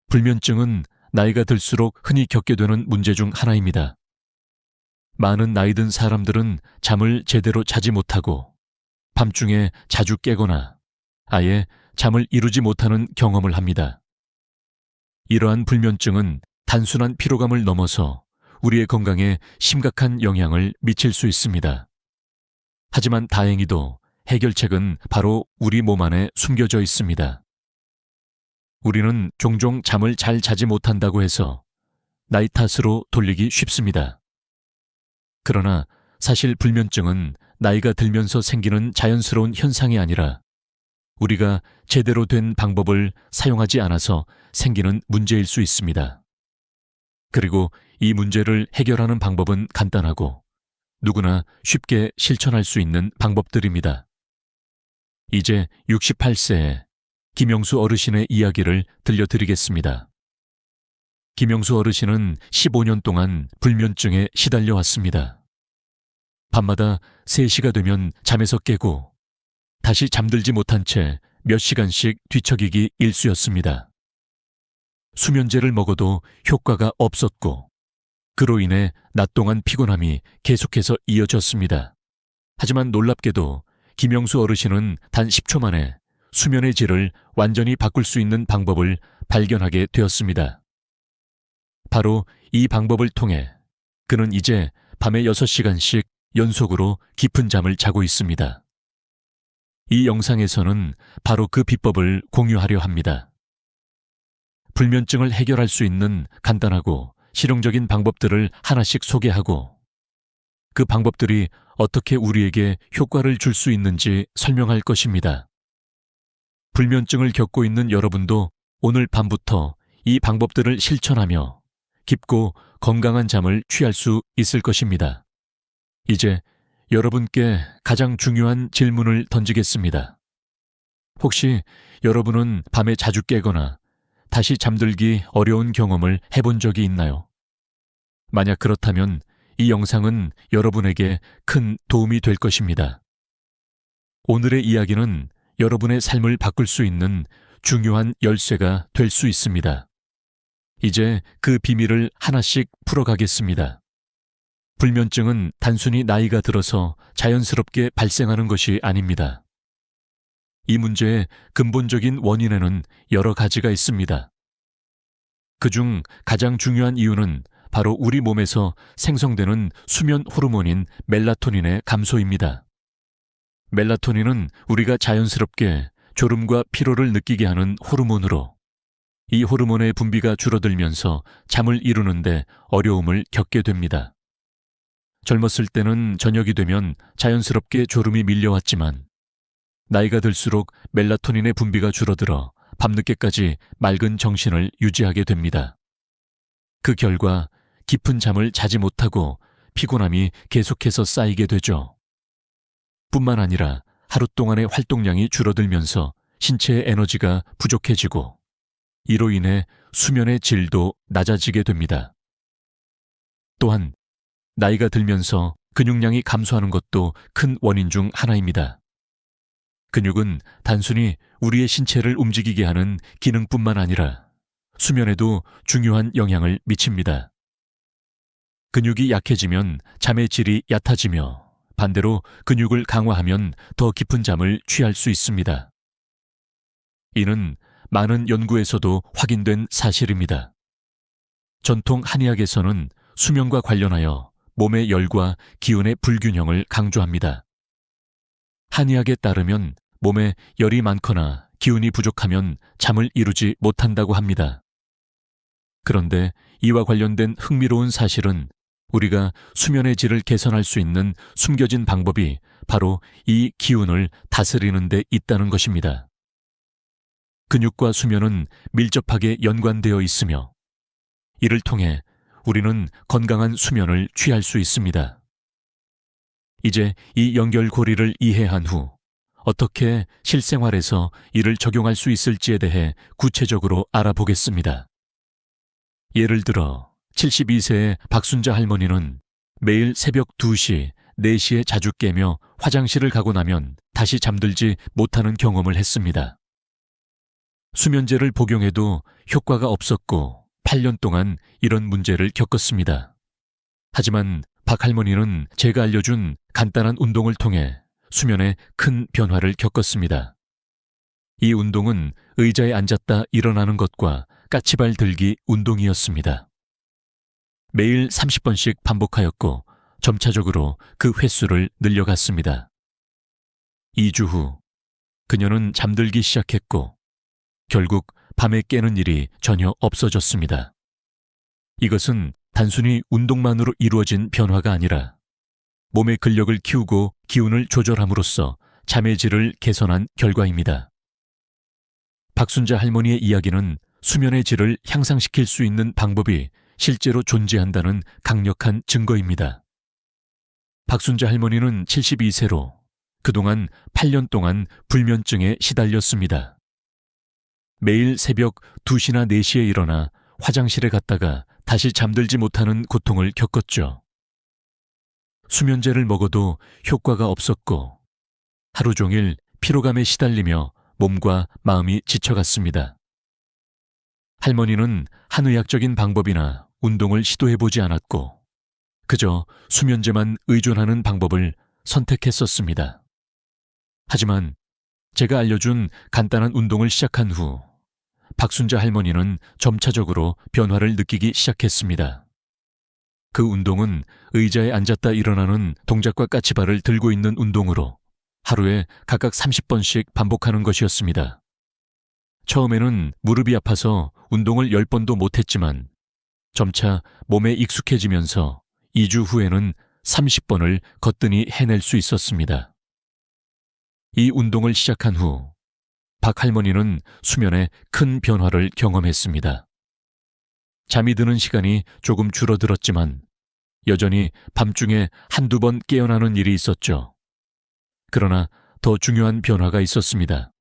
불면증은 나이가 들수록 흔히 겪게 되는 문제 중 하나입니다. 많은 나이 든 사람들은 잠을 제대로 자지 못하고 밤중에 자주 깨거나 아예 잠을 이루지 못하는 경험을 합니다. 이러한 불면증은 단순한 피로감을 넘어서 우리의 건강에 심각한 영향을 미칠 수 있습니다. 하지만 다행히도 해결책은 바로 우리 몸 안에 숨겨져 있습니다. 우리는 종종 잠을 잘 자지 못한다고 해서 나이 탓으로 돌리기 쉽습니다. 그러나 사실 불면증은 나이가 들면서 생기는 자연스러운 현상이 아니라 우리가 제대로 된 방법을 사용하지 않아서 생기는 문제일 수 있습니다. 그리고 이 문제를 해결하는 방법은 간단하고 누구나 쉽게 실천할 수 있는 방법들입니다. 이제 68세의 김영수 어르신의 이야기를 들려드리겠습니다. 김영수 어르신은 15년 동안 불면증에 시달려 왔습니다. 밤마다 3시가 되면 잠에서 깨고 다시 잠들지 못한 채 몇 시간씩 뒤척이기 일쑤였습니다. 수면제를 먹어도 효과가 없었고 그로 인해 낮 동안 피곤함이 계속해서 이어졌습니다. 하지만 놀랍게도 김영수 어르신은 단 10초 만에 수면의 질을 완전히 바꿀 수 있는 방법을 발견하게 되었습니다. 바로 이 방법을 통해 그는 이제 밤에 6시간씩 연속으로 깊은 잠을 자고 있습니다. 이 영상에서는 바로 그 비법을 공유하려 합니다. 불면증을 해결할 수 있는 간단하고 실용적인 방법들을 하나씩 소개하고 그 방법들이 어떻게 우리에게 효과를 줄 수 있는지 설명할 것입니다. 불면증을 겪고 있는 여러분도 오늘 밤부터 이 방법들을 실천하며 깊고 건강한 잠을 취할 수 있을 것입니다. 이제 여러분께 가장 중요한 질문을 던지겠습니다. 혹시 여러분은 밤에 자주 깨거나 다시 잠들기 어려운 경험을 해본 적이 있나요? 만약 그렇다면 이 영상은 여러분에게 큰 도움이 될 것입니다. 오늘의 이야기는 여러분의 삶을 바꿀 수 있는 중요한 열쇠가 될 수 있습니다. 이제 그 비밀을 하나씩 풀어가겠습니다. 불면증은 단순히 나이가 들어서 자연스럽게 발생하는 것이 아닙니다. 이 문제의 근본적인 원인에는 여러 가지가 있습니다. 그중 가장 중요한 이유는 바로 우리 몸에서 생성되는 수면 호르몬인 멜라토닌의 감소입니다. 멜라토닌은 우리가 자연스럽게 졸음과 피로를 느끼게 하는 호르몬으로 이 호르몬의 분비가 줄어들면서 잠을 이루는데 어려움을 겪게 됩니다. 젊었을 때는 저녁이 되면 자연스럽게 졸음이 밀려왔지만 나이가 들수록 멜라토닌의 분비가 줄어들어 밤늦게까지 맑은 정신을 유지하게 됩니다. 그 결과 깊은 잠을 자지 못하고 피곤함이 계속해서 쌓이게 되죠. 뿐만 아니라 하루 동안의 활동량이 줄어들면서 신체의 에너지가 부족해지고 이로 인해 수면의 질도 낮아지게 됩니다. 또한 나이가 들면서 근육량이 감소하는 것도 큰 원인 중 하나입니다. 근육은 단순히 우리의 신체를 움직이게 하는 기능뿐만 아니라 수면에도 중요한 영향을 미칩니다. 근육이 약해지면 잠의 질이 얕아지며 반대로 근육을 강화하면 더 깊은 잠을 취할 수 있습니다. 이는 많은 연구에서도 확인된 사실입니다. 전통 한의학에서는 수면과 관련하여 몸의 열과 기운의 불균형을 강조합니다. 한의학에 따르면 몸에 열이 많거나 기운이 부족하면 잠을 이루지 못한다고 합니다. 그런데 이와 관련된 흥미로운 사실은 우리가 수면의 질을 개선할 수 있는 숨겨진 방법이 바로 이 기운을 다스리는 데 있다는 것입니다. 근육과 수면은 밀접하게 연관되어 있으며 이를 통해 우리는 건강한 수면을 취할 수 있습니다. 이제 이 연결고리를 이해한 후 어떻게 실생활에서 이를 적용할 수 있을지에 대해 구체적으로 알아보겠습니다. 예를 들어 72세의 박순자 할머니는 매일 새벽 2시, 4시에 자주 깨며 화장실을 가고 나면 다시 잠들지 못하는 경험을 했습니다. 수면제를 복용해도 효과가 없었고 8년 동안 이런 문제를 겪었습니다. 하지만 박 할머니는 제가 알려준 간단한 운동을 통해 수면에 큰 변화를 겪었습니다. 이 운동은 의자에 앉았다 일어나는 것과 까치발 들기 운동이었습니다. 매일 30번씩 반복하였고 점차적으로 그 횟수를 늘려갔습니다. 2주 후 그녀는 잠들기 시작했고 결국 밤에 깨는 일이 전혀 없어졌습니다. 이것은 단순히 운동만으로 이루어진 변화가 아니라 몸의 근력을 키우고 기운을 조절함으로써 잠의 질을 개선한 결과입니다. 박순자 할머니의 이야기는 수면의 질을 향상시킬 수 있는 방법이 실제로 존재한다는 강력한 증거입니다. 박순자 할머니는 72세로 그동안 8년 동안 불면증에 시달렸습니다. 매일 새벽 2시나 4시에 일어나 화장실에 갔다가 다시 잠들지 못하는 고통을 겪었죠. 수면제를 먹어도 효과가 없었고 하루 종일 피로감에 시달리며 몸과 마음이 지쳐갔습니다. 할머니는 한의학적인 방법이나 운동을 시도해보지 않았고 그저 수면제만 의존하는 방법을 선택했었습니다. 하지만 제가 알려준 간단한 운동을 시작한 후 박순자 할머니는 점차적으로 변화를 느끼기 시작했습니다. 그 운동은 의자에 앉았다 일어나는 동작과 까치발을 들고 있는 운동으로 하루에 각각 30번씩 반복하는 것이었습니다. 처음에는 무릎이 아파서 운동을 10번도 못했지만 점차 몸에 익숙해지면서 2주 후에는 30번을 거뜬히 해낼 수 있었습니다. 이 운동을 시작한 후 박 할머니는 수면에 큰 변화를 경험했습니다. 잠이 드는 시간이 조금 줄어들었지만 여전히 밤중에 한두 번 깨어나는 일이 있었죠. 그러나 더 중요한 변화가 있었습니다.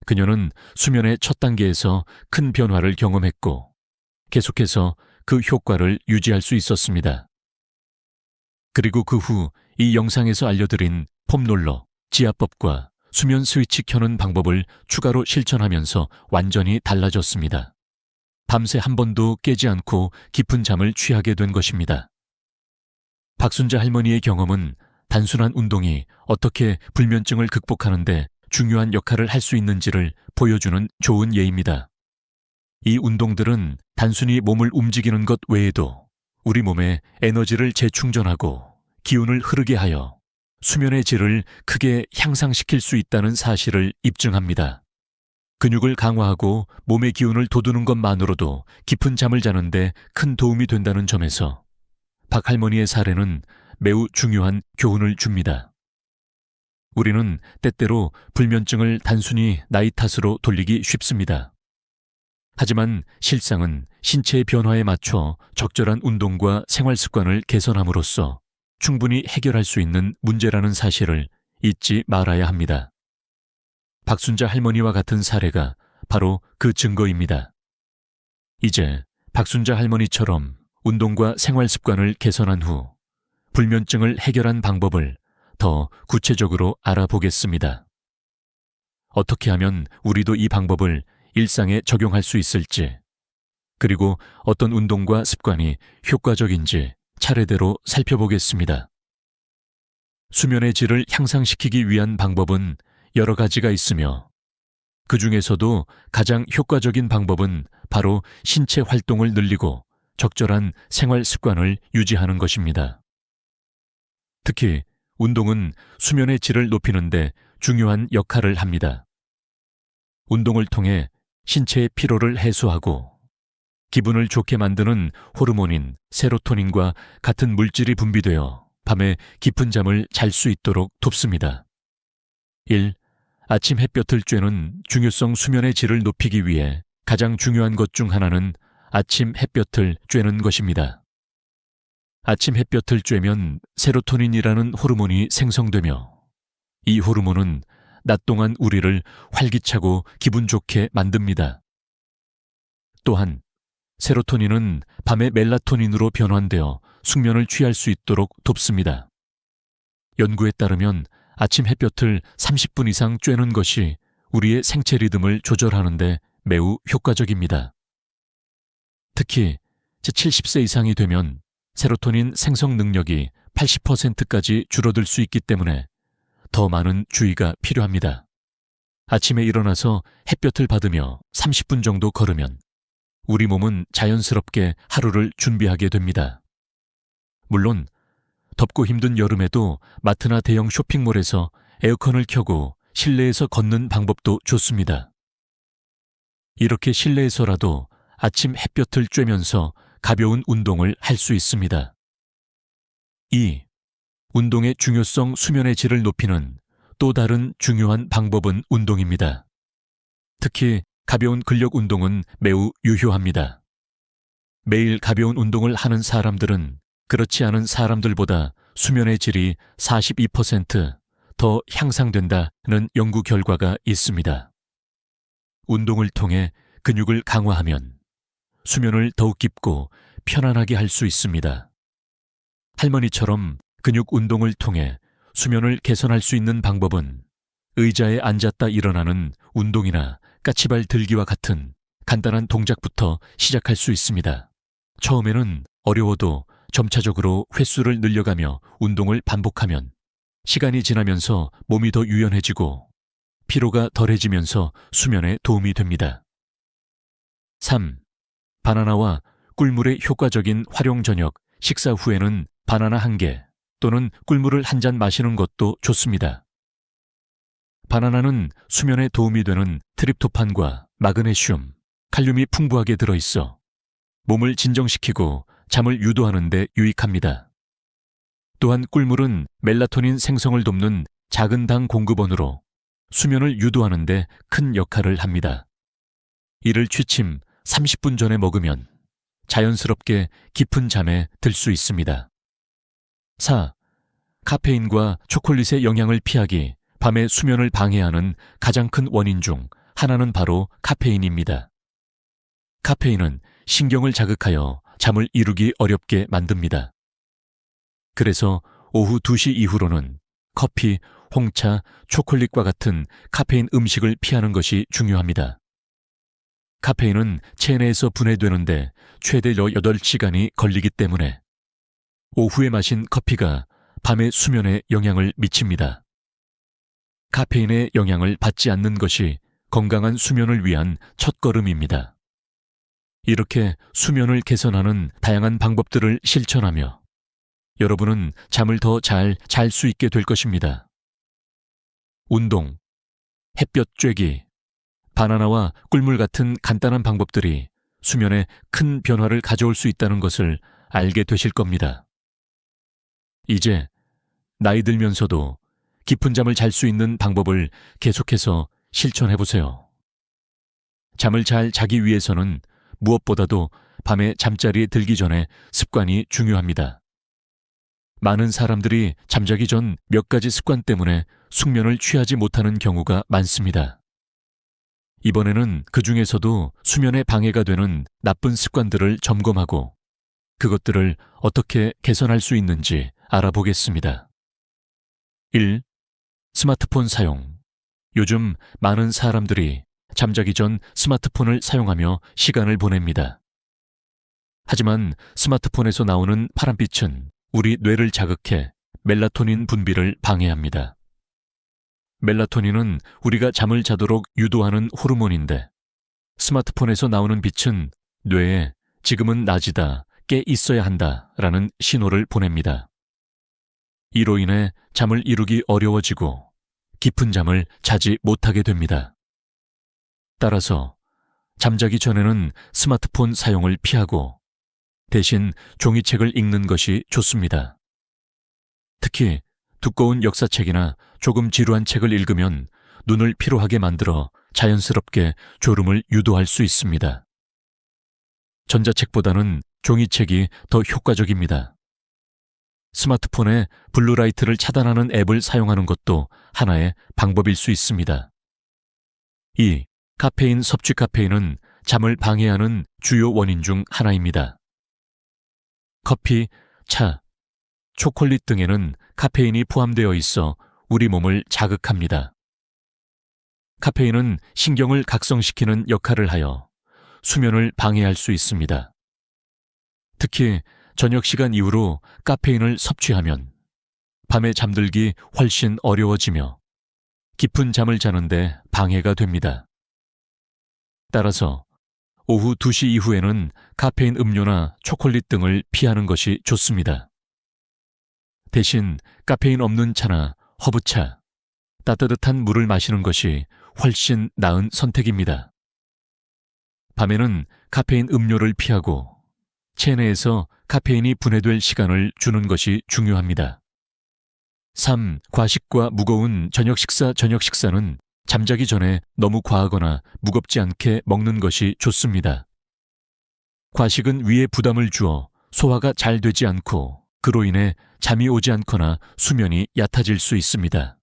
그녀는 수면의 첫 단계에서 큰 변화를 경험했고 계속해서 그 효과를 유지할 수 있었습니다. 그리고 그 후 이 영상에서 알려드린 폼롤러, 지압법과 수면 스위치 켜는 방법을 추가로 실천하면서 완전히 달라졌습니다. 밤새 한 번도 깨지 않고 깊은 잠을 취하게 된 것입니다. 박순자 할머니의 경험은 단순한 운동이 어떻게 불면증을 극복하는데 중요한 역할을 할 수 있는지를 보여주는 좋은 예입니다. 이 운동들은 단순히 몸을 움직이는 것 외에도 우리 몸에 에너지를 재충전하고 기운을 흐르게 하여 수면의 질을 크게 향상시킬 수 있다는 사실을 입증합니다. 근육을 강화하고 몸의 기운을 돋우는 것만으로도 깊은 잠을 자는데 큰 도움이 된다는 점에서 박 할머니의 사례는 매우 중요한 교훈을 줍니다. 우리는 때때로 불면증을 단순히 나이 탓으로 돌리기 쉽습니다. 하지만 실상은 신체의 변화에 맞춰 적절한 운동과 생활 습관을 개선함으로써 충분히 해결할 수 있는 문제라는 사실을 잊지 말아야 합니다. 박순자 할머니와 같은 사례가 바로 그 증거입니다. 이제 박순자 할머니처럼 운동과 생활 습관을 개선한 후 불면증을 해결한 방법을 더 구체적으로 알아보겠습니다. 어떻게 하면 우리도 이 방법을 일상에 적용할 수 있을지, 그리고 어떤 운동과 습관이 효과적인지 차례대로 살펴보겠습니다. 수면의 질을 향상시키기 위한 방법은 여러 가지가 있으며 그 중에서도 가장 효과적인 방법은 바로 신체 활동을 늘리고 적절한 생활 습관을 유지하는 것입니다. 특히 운동은 수면의 질을 높이는 데 중요한 역할을 합니다. 운동을 통해 신체의 피로를 해소하고 기분을 좋게 만드는 호르몬인 세로토닌과 같은 물질이 분비되어 밤에 깊은 잠을 잘 수 있도록 돕습니다. 1. 아침 햇볕을 쬐는 중요성 수면의 질을 높이기 위해 가장 중요한 것 중 하나는 아침 햇볕을 쬐는 것입니다. 아침 햇볕을 쬐면 세로토닌이라는 호르몬이 생성되며 이 호르몬은 낮 동안 우리를 활기차고 기분 좋게 만듭니다. 또한 세로토닌은 밤에 멜라토닌으로 변환되어 숙면을 취할 수 있도록 돕습니다. 연구에 따르면 아침 햇볕을 30분 이상 쬐는 것이 우리의 생체 리듬을 조절하는 데 매우 효과적입니다. 특히 제70세 이상이 되면 세로토닌 생성 능력이 80%까지 줄어들 수 있기 때문에 더 많은 주의가 필요합니다. 아침에 일어나서 햇볕을 받으며 30분 정도 걸으면 우리 몸은 자연스럽게 하루를 준비하게 됩니다. 물론 덥고 힘든 여름에도 마트나 대형 쇼핑몰에서 에어컨을 켜고 실내에서 걷는 방법도 좋습니다. 이렇게 실내에서라도 아침 햇볕을 쬐면서 가벼운 운동을 할 수 있습니다. 2. 운동의 중요성 수면의 질을 높이는 또 다른 중요한 방법은 운동입니다. 특히 가벼운 근력 운동은 매우 유효합니다. 매일 가벼운 운동을 하는 사람들은 그렇지 않은 사람들보다 수면의 질이 42% 향상된다는 연구 결과가 있습니다. 운동을 통해 근육을 강화하면 수면을 더욱 깊고 편안하게 할 수 있습니다. 할머니처럼 근육 운동을 통해 수면을 개선할 수 있는 방법은 의자에 앉았다 일어나는 운동이나 까치발 들기와 같은 간단한 동작부터 시작할 수 있습니다. 처음에는 어려워도 점차적으로 횟수를 늘려가며 운동을 반복하면 시간이 지나면서 몸이 더 유연해지고 피로가 덜해지면서 수면에 도움이 됩니다. 3. 바나나와 꿀물의 효과적인 활용. 저녁 식사 후에는 바나나 1개 또는 꿀물을 한 잔 마시는 것도 좋습니다. 바나나는 수면에 도움이 되는 트립토판과 마그네슘, 칼륨이 풍부하게 들어있어 몸을 진정시키고 잠을 유도하는 데 유익합니다. 또한 꿀물은 멜라토닌 생성을 돕는 작은 당 공급원으로 수면을 유도하는 데 큰 역할을 합니다. 이를 취침 30분 전에 먹으면 자연스럽게 깊은 잠에 들 수 있습니다. 4. 카페인과 초콜릿의 영향을 피하기. 밤에 수면을 방해하는 가장 큰 원인 중 하나는 바로 카페인입니다. 카페인은 신경을 자극하여 잠을 이루기 어렵게 만듭니다. 그래서 오후 2시 이후로는 커피, 홍차, 초콜릿과 같은 카페인 음식을 피하는 것이 중요합니다. 카페인은 체내에서 분해되는데 최대 8시간이 걸리기 때문에 오후에 마신 커피가 밤의 수면에 영향을 미칩니다. 카페인의 영향을 받지 않는 것이 건강한 수면을 위한 첫걸음입니다. 이렇게 수면을 개선하는 다양한 방법들을 실천하며 여러분은 잠을 더 잘 잘 수 있게 될 것입니다. 운동, 햇볕 쬐기, 바나나와 꿀물 같은 간단한 방법들이 수면에 큰 변화를 가져올 수 있다는 것을 알게 되실 겁니다. 이제 나이 들면서도 깊은 잠을 잘 수 있는 방법을 계속해서 실천해 보세요. 잠을 잘 자기 위해서는 무엇보다도 밤에 잠자리에 들기 전에 습관이 중요합니다. 많은 사람들이 잠자기 전 몇 가지 습관 때문에 숙면을 취하지 못하는 경우가 많습니다. 이번에는 그 중에서도 수면에 방해가 되는 나쁜 습관들을 점검하고 그것들을 어떻게 개선할 수 있는지 알아보겠습니다. 1. 스마트폰 사용. 요즘 많은 사람들이 잠자기 전 스마트폰을 사용하며 시간을 보냅니다. 하지만 스마트폰에서 나오는 파란빛은 우리 뇌를 자극해 멜라토닌 분비를 방해합니다. 멜라토닌은 우리가 잠을 자도록 유도하는 호르몬인데 스마트폰에서 나오는 빛은 뇌에 지금은 낮이다, 깨 있어야 한다라는 신호를 보냅니다. 이로 인해 잠을 이루기 어려워지고 깊은 잠을 자지 못하게 됩니다. 따라서 잠자기 전에는 스마트폰 사용을 피하고 대신 종이책을 읽는 것이 좋습니다. 특히 두꺼운 역사책이나 조금 지루한 책을 읽으면 눈을 피로하게 만들어 자연스럽게 졸음을 유도할 수 있습니다. 전자책보다는 종이책이 더 효과적입니다. 스마트폰에 블루라이트를 차단하는 앱을 사용하는 것도 하나의 방법일 수 있습니다. 2. 카페인 섭취. 카페인은 잠을 방해하는 주요 원인 중 하나입니다. 커피, 차, 초콜릿 등에는 카페인이 포함되어 있어 우리 몸을 자극합니다. 카페인은 신경을 각성시키는 역할을 하여 수면을 방해할 수 있습니다. 특히 저녁 시간 이후로 카페인을 섭취하면 밤에 잠들기 훨씬 어려워지며 깊은 잠을 자는데 방해가 됩니다. 따라서 오후 2시 이후에는 카페인 음료나 초콜릿 등을 피하는 것이 좋습니다. 대신 카페인 없는 차나 허브차, 따뜻한 물을 마시는 것이 훨씬 나은 선택입니다. 밤에는 카페인 음료를 피하고 체내에서 카페인이 분해될 시간을 주는 것이 중요합니다. 3. 과식과 무거운 저녁 식사는 잠자기 전에 너무 과하거나 무겁지 않게 먹는 것이 좋습니다. 과식은 위에 부담을 주어 소화가 잘 되지 않고 그로 인해 잠이 오지 않거나 수면이 얕아질 수 있습니다.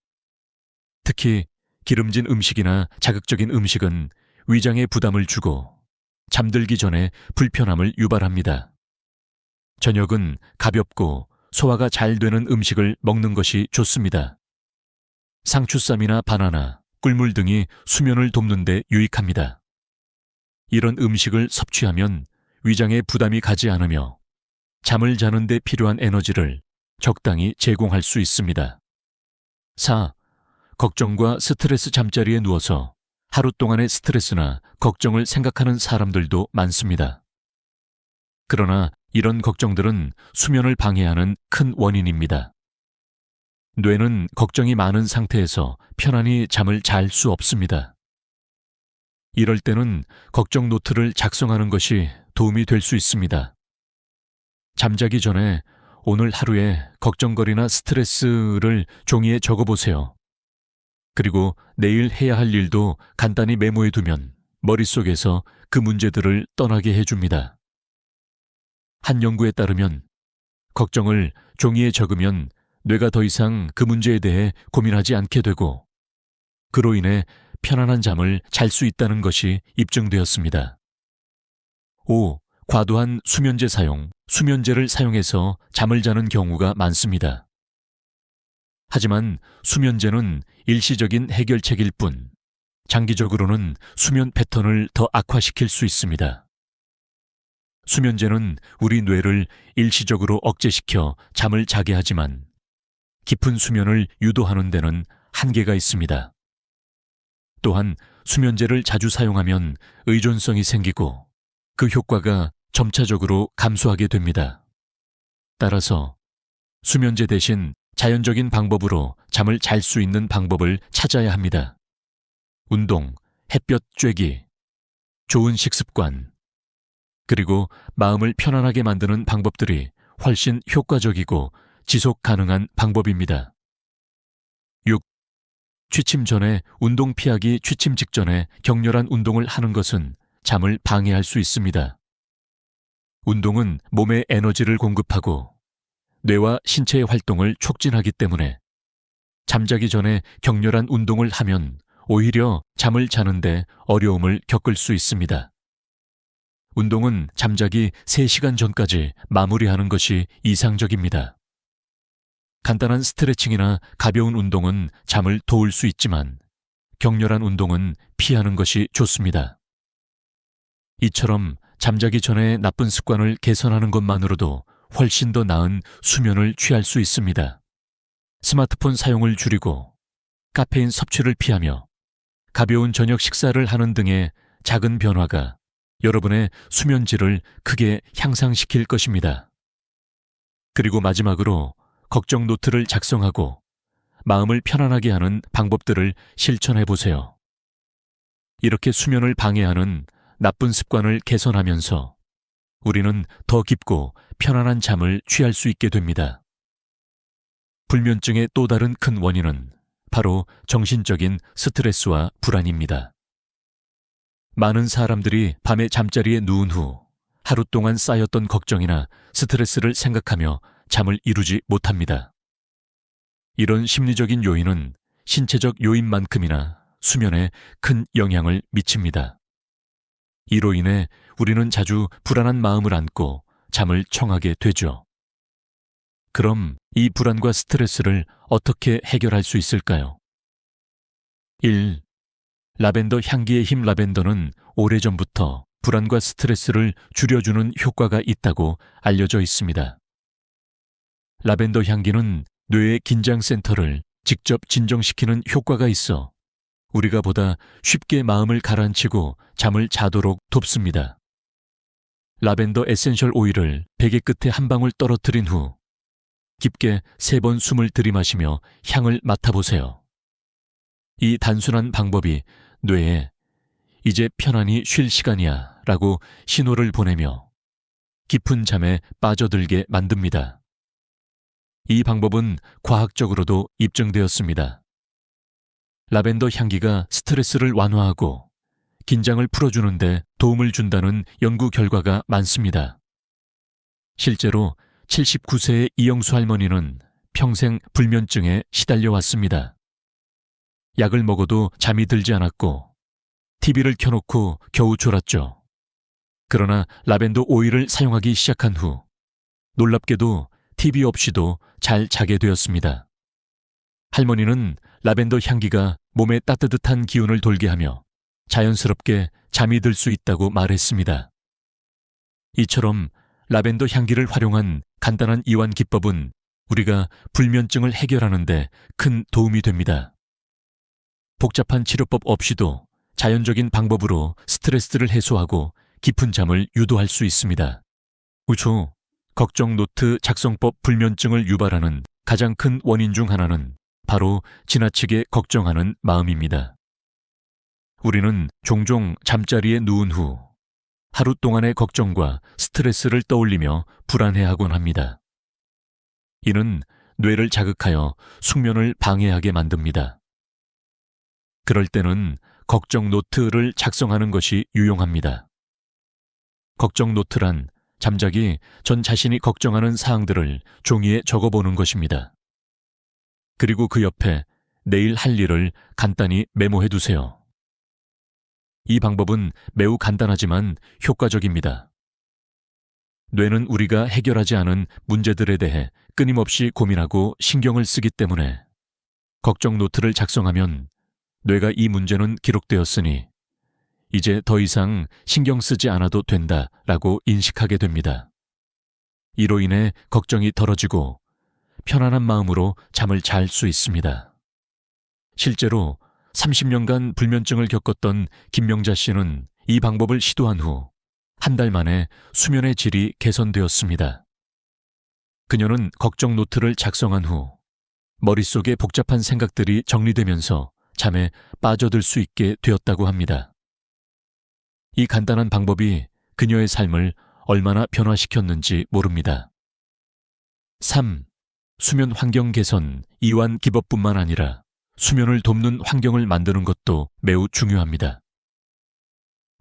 특히 기름진 음식이나 자극적인 음식은 위장에 부담을 주고 잠들기 전에 불편함을 유발합니다. 저녁은 가볍고 소화가 잘 되는 음식을 먹는 것이 좋습니다. 상추쌈이나 바나나, 꿀물 등이 수면을 돕는 데 유익합니다. 이런 음식을 섭취하면 위장에 부담이 가지 않으며 잠을 자는 데 필요한 에너지를 적당히 제공할 수 있습니다. 4. 걱정과 스트레스 잠자리에 누워서 하루 동안의 스트레스나 걱정을 생각하는 사람들도 많습니다. 그러나 이런 걱정들은 수면을 방해하는 큰 원인입니다. 뇌는 걱정이 많은 상태에서 편안히 잠을 잘 수 없습니다. 이럴 때는 걱정 노트를 작성하는 것이 도움이 될 수 있습니다. 잠자기 전에 오늘 하루의 걱정거리나 스트레스를 종이에 적어보세요. 그리고 내일 해야 할 일도 간단히 메모해 두면 머릿속에서 그 문제들을 떠나게 해줍니다. 한 연구에 따르면 걱정을 종이에 적으면 뇌가 더 이상 그 문제에 대해 고민하지 않게 되고 그로 인해 편안한 잠을 잘 수 있다는 것이 입증되었습니다. 5. 과도한 수면제 사용, 수면제를 사용해서 잠을 자는 경우가 많습니다. 하지만 수면제는 일시적인 해결책일 뿐 장기적으로는 수면 패턴을 더 악화시킬 수 있습니다. 수면제는 우리 뇌를 일시적으로 억제시켜 잠을 자게 하지만 깊은 수면을 유도하는 데는 한계가 있습니다. 또한 수면제를 자주 사용하면 의존성이 생기고 그 효과가 점차적으로 감소하게 됩니다. 따라서 수면제 대신 자연적인 방법으로 잠을 잘 수 있는 방법을 찾아야 합니다. 운동, 햇볕 쬐기, 좋은 식습관, 그리고 마음을 편안하게 만드는 방법들이 훨씬 효과적이고 지속 가능한 방법입니다. 6. 취침 전에 운동 피하기. 취침 직전에 격렬한 운동을 하는 것은 잠을 방해할 수 있습니다. 운동은 몸에 에너지를 공급하고 뇌와 신체의 활동을 촉진하기 때문에 잠자기 전에 격렬한 운동을 하면 오히려 잠을 자는데 어려움을 겪을 수 있습니다. 운동은 잠자기 3시간 전까지 마무리하는 것이 이상적입니다. 간단한 스트레칭이나 가벼운 운동은 잠을 도울 수 있지만 격렬한 운동은 피하는 것이 좋습니다. 이처럼 잠자기 전에 나쁜 습관을 개선하는 것만으로도 훨씬 더 나은 수면을 취할 수 있습니다. 스마트폰 사용을 줄이고 카페인 섭취를 피하며 가벼운 저녁 식사를 하는 등의 작은 변화가 여러분의 수면 질을 크게 향상시킬 것입니다. 그리고 마지막으로 걱정 노트를 작성하고 마음을 편안하게 하는 방법들을 실천해 보세요. 이렇게 수면을 방해하는 나쁜 습관을 개선하면서 우리는 더 깊고 편안한 잠을 취할 수 있게 됩니다. 불면증의 또 다른 큰 원인은 바로 정신적인 스트레스와 불안입니다. 많은 사람들이 밤에 잠자리에 누운 후 하루 동안 쌓였던 걱정이나 스트레스를 생각하며 잠을 이루지 못합니다. 이런 심리적인 요인은 신체적 요인만큼이나 수면에 큰 영향을 미칩니다. 이로 인해 우리는 자주 불안한 마음을 안고 잠을 청하게 되죠. 그럼 이 불안과 스트레스를 어떻게 해결할 수 있을까요? 1. 라벤더 향기의 힘. 라벤더는 오래전부터 불안과 스트레스를 줄여주는 효과가 있다고 알려져 있습니다. 라벤더 향기는 뇌의 긴장센터를 직접 진정시키는 효과가 있어 우리가 보다 쉽게 마음을 가라앉히고 잠을 자도록 돕습니다. 라벤더 에센셜 오일을 베개 끝에 한 방울 떨어뜨린 후 깊게 3번 숨을 들이마시며 향을 맡아보세요. 이 단순한 방법이 뇌에 이제 편안히 쉴 시간이야 라고 신호를 보내며 깊은 잠에 빠져들게 만듭니다. 이 방법은 과학적으로도 입증되었습니다. 라벤더 향기가 스트레스를 완화하고 긴장을 풀어주는데 도움을 준다는 연구 결과가 많습니다. 실제로 79세의 이영수 할머니는 평생 불면증에 시달려 왔습니다. 약을 먹어도 잠이 들지 않았고 TV를 켜놓고 겨우 졸았죠. 그러나 라벤더 오일을 사용하기 시작한 후 놀랍게도 TV 없이도 잘 자게 되었습니다. 할머니는 라벤더 향기가 몸에 따뜻한 기운을 돌게 하며 자연스럽게 잠이 들 수 있다고 말했습니다. 이처럼 라벤더 향기를 활용한 간단한 이완 기법은 우리가 불면증을 해결하는 데 큰 도움이 됩니다. 복잡한 치료법 없이도 자연적인 방법으로 스트레스를 해소하고 깊은 잠을 유도할 수 있습니다. 우초, 걱정 노트 작성법. 불면증을 유발하는 가장 큰 원인 중 하나는 바로 지나치게 걱정하는 마음입니다. 우리는 종종 잠자리에 누운 후 하루 동안의 걱정과 스트레스를 떠올리며 불안해하곤 합니다. 이는 뇌를 자극하여 숙면을 방해하게 만듭니다. 그럴 때는 걱정 노트를 작성하는 것이 유용합니다. 걱정 노트란 잠자기 전 자신이 걱정하는 사항들을 종이에 적어보는 것입니다. 그리고 그 옆에 내일 할 일을 간단히 메모해 두세요. 이 방법은 매우 간단하지만 효과적입니다. 뇌는 우리가 해결하지 않은 문제들에 대해 끊임없이 고민하고 신경을 쓰기 때문에 걱정 노트를 작성하면 뇌가 이 문제는 기록되었으니 이제 더 이상 신경 쓰지 않아도 된다라고 인식하게 됩니다. 이로 인해 걱정이 덜어지고 편안한 마음으로 잠을 잘 수 있습니다. 실제로 30년간 불면증을 겪었던 김명자 씨는 이 방법을 시도한 후 한 달 만에 수면의 질이 개선되었습니다. 그녀는 걱정 노트를 작성한 후 머릿속에 복잡한 생각들이 정리되면서 잠에 빠져들 수 있게 되었다고 합니다. 이 간단한 방법이 그녀의 삶을 얼마나 변화시켰는지 모릅니다. 3. 수면 환경 개선. 이완 기법뿐만 아니라 수면을 돕는 환경을 만드는 것도 매우 중요합니다.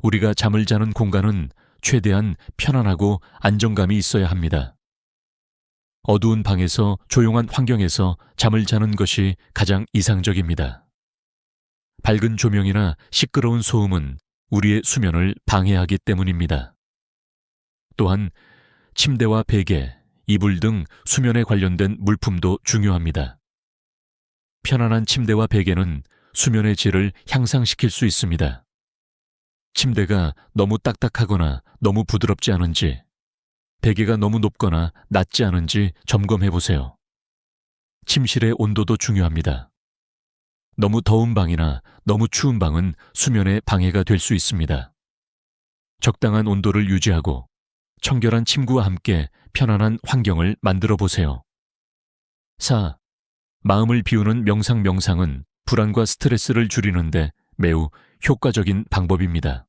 우리가 잠을 자는 공간은 최대한 편안하고 안정감이 있어야 합니다. 어두운 방에서 조용한 환경에서 잠을 자는 것이 가장 이상적입니다. 밝은 조명이나 시끄러운 소음은 우리의 수면을 방해하기 때문입니다. 또한 침대와 베개, 이불 등 수면에 관련된 물품도 중요합니다. 편안한 침대와 베개는 수면의 질을 향상시킬 수 있습니다. 침대가 너무 딱딱하거나 너무 부드럽지 않은지, 베개가 너무 높거나 낮지 않은지 점검해 보세요. 침실의 온도도 중요합니다. 너무 더운 방이나 너무 추운 방은 수면에 방해가 될 수 있습니다. 적당한 온도를 유지하고 청결한 침구와 함께 편안한 환경을 만들어 보세요. 4. 마음을 비우는 명상은 불안과 스트레스를 줄이는데 매우 효과적인 방법입니다.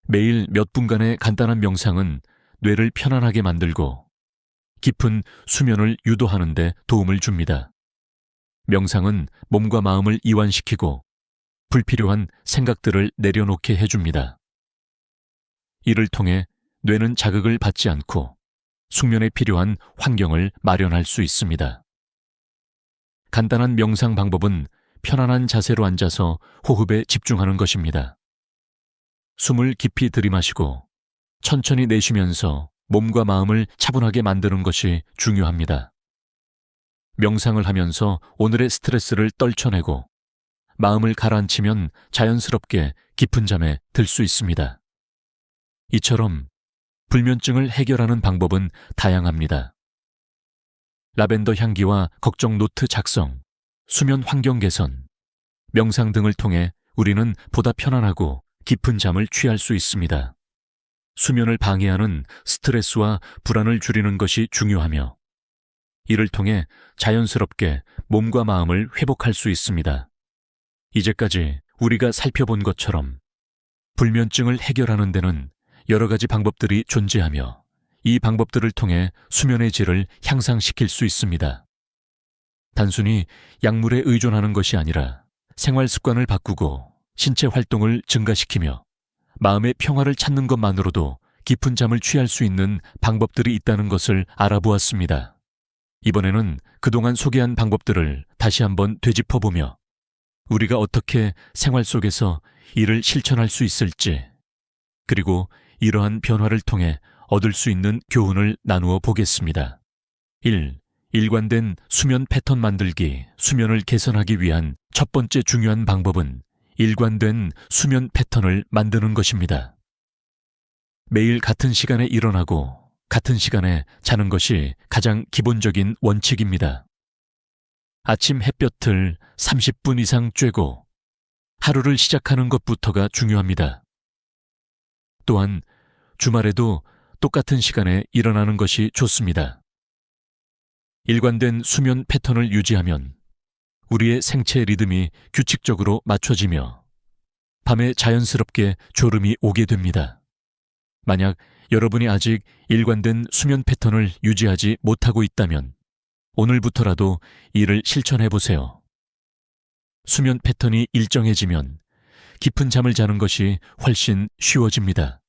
매일 몇 분간의 간단한 명상은 뇌를 편안하게 만들고 깊은 수면을 유도하는 데 도움을 줍니다. 명상은 몸과 마음을 이완시키고 불필요한 생각들을 내려놓게 해줍니다. 이를 통해 뇌는 자극을 받지 않고 숙면에 필요한 환경을 마련할 수 있습니다. 간단한 명상 방법은 편안한 자세로 앉아서 호흡에 집중하는 것입니다. 숨을 깊이 들이마시고 천천히 내쉬면서 몸과 마음을 차분하게 만드는 것이 중요합니다. 명상을 하면서 오늘의 스트레스를 떨쳐내고 마음을 가라앉히면 자연스럽게 깊은 잠에 들 수 있습니다. 이처럼 불면증을 해결하는 방법은 다양합니다. 라벤더 향기와 걱정 노트 작성, 수면 환경 개선, 명상 등을 통해 우리는 보다 편안하고 깊은 잠을 취할 수 있습니다. 수면을 방해하는 스트레스와 불안을 줄이는 것이 중요하며 이를 통해 자연스럽게 몸과 마음을 회복할 수 있습니다. 이제까지 우리가 살펴본 것처럼 불면증을 해결하는 데는 여러 가지 방법들이 존재하며 이 방법들을 통해 수면의 질을 향상시킬 수 있습니다. 단순히 약물에 의존하는 것이 아니라 생활 습관을 바꾸고 신체 활동을 증가시키며 마음의 평화를 찾는 것만으로도 깊은 잠을 취할 수 있는 방법들이 있다는 것을 알아보았습니다. 이번에는 그동안 소개한 방법들을 다시 한번 되짚어보며 우리가 어떻게 생활 속에서 이를 실천할 수 있을지, 그리고 이러한 변화를 통해 얻을 수 있는 교훈을 나누어 보겠습니다. 1. 일관된 수면 패턴 만들기, 수면을 개선하기 위한 첫 번째 중요한 방법은 일관된 수면 패턴을 만드는 것입니다. 매일 같은 시간에 일어나고 같은 시간에 자는 것이 가장 기본적인 원칙입니다. 아침 햇볕을 30분 이상 쬐고 하루를 시작하는 것부터가 중요합니다. 또한 주말에도 똑같은 시간에 일어나는 것이 좋습니다. 일관된 수면 패턴을 유지하면 우리의 생체 리듬이 규칙적으로 맞춰지며 밤에 자연스럽게 졸음이 오게 됩니다. 만약 여러분이 아직 일관된 수면 패턴을 유지하지 못하고 있다면 오늘부터라도 이를 실천해 보세요. 수면 패턴이 일정해지면 깊은 잠을 자는 것이 훨씬 쉬워집니다.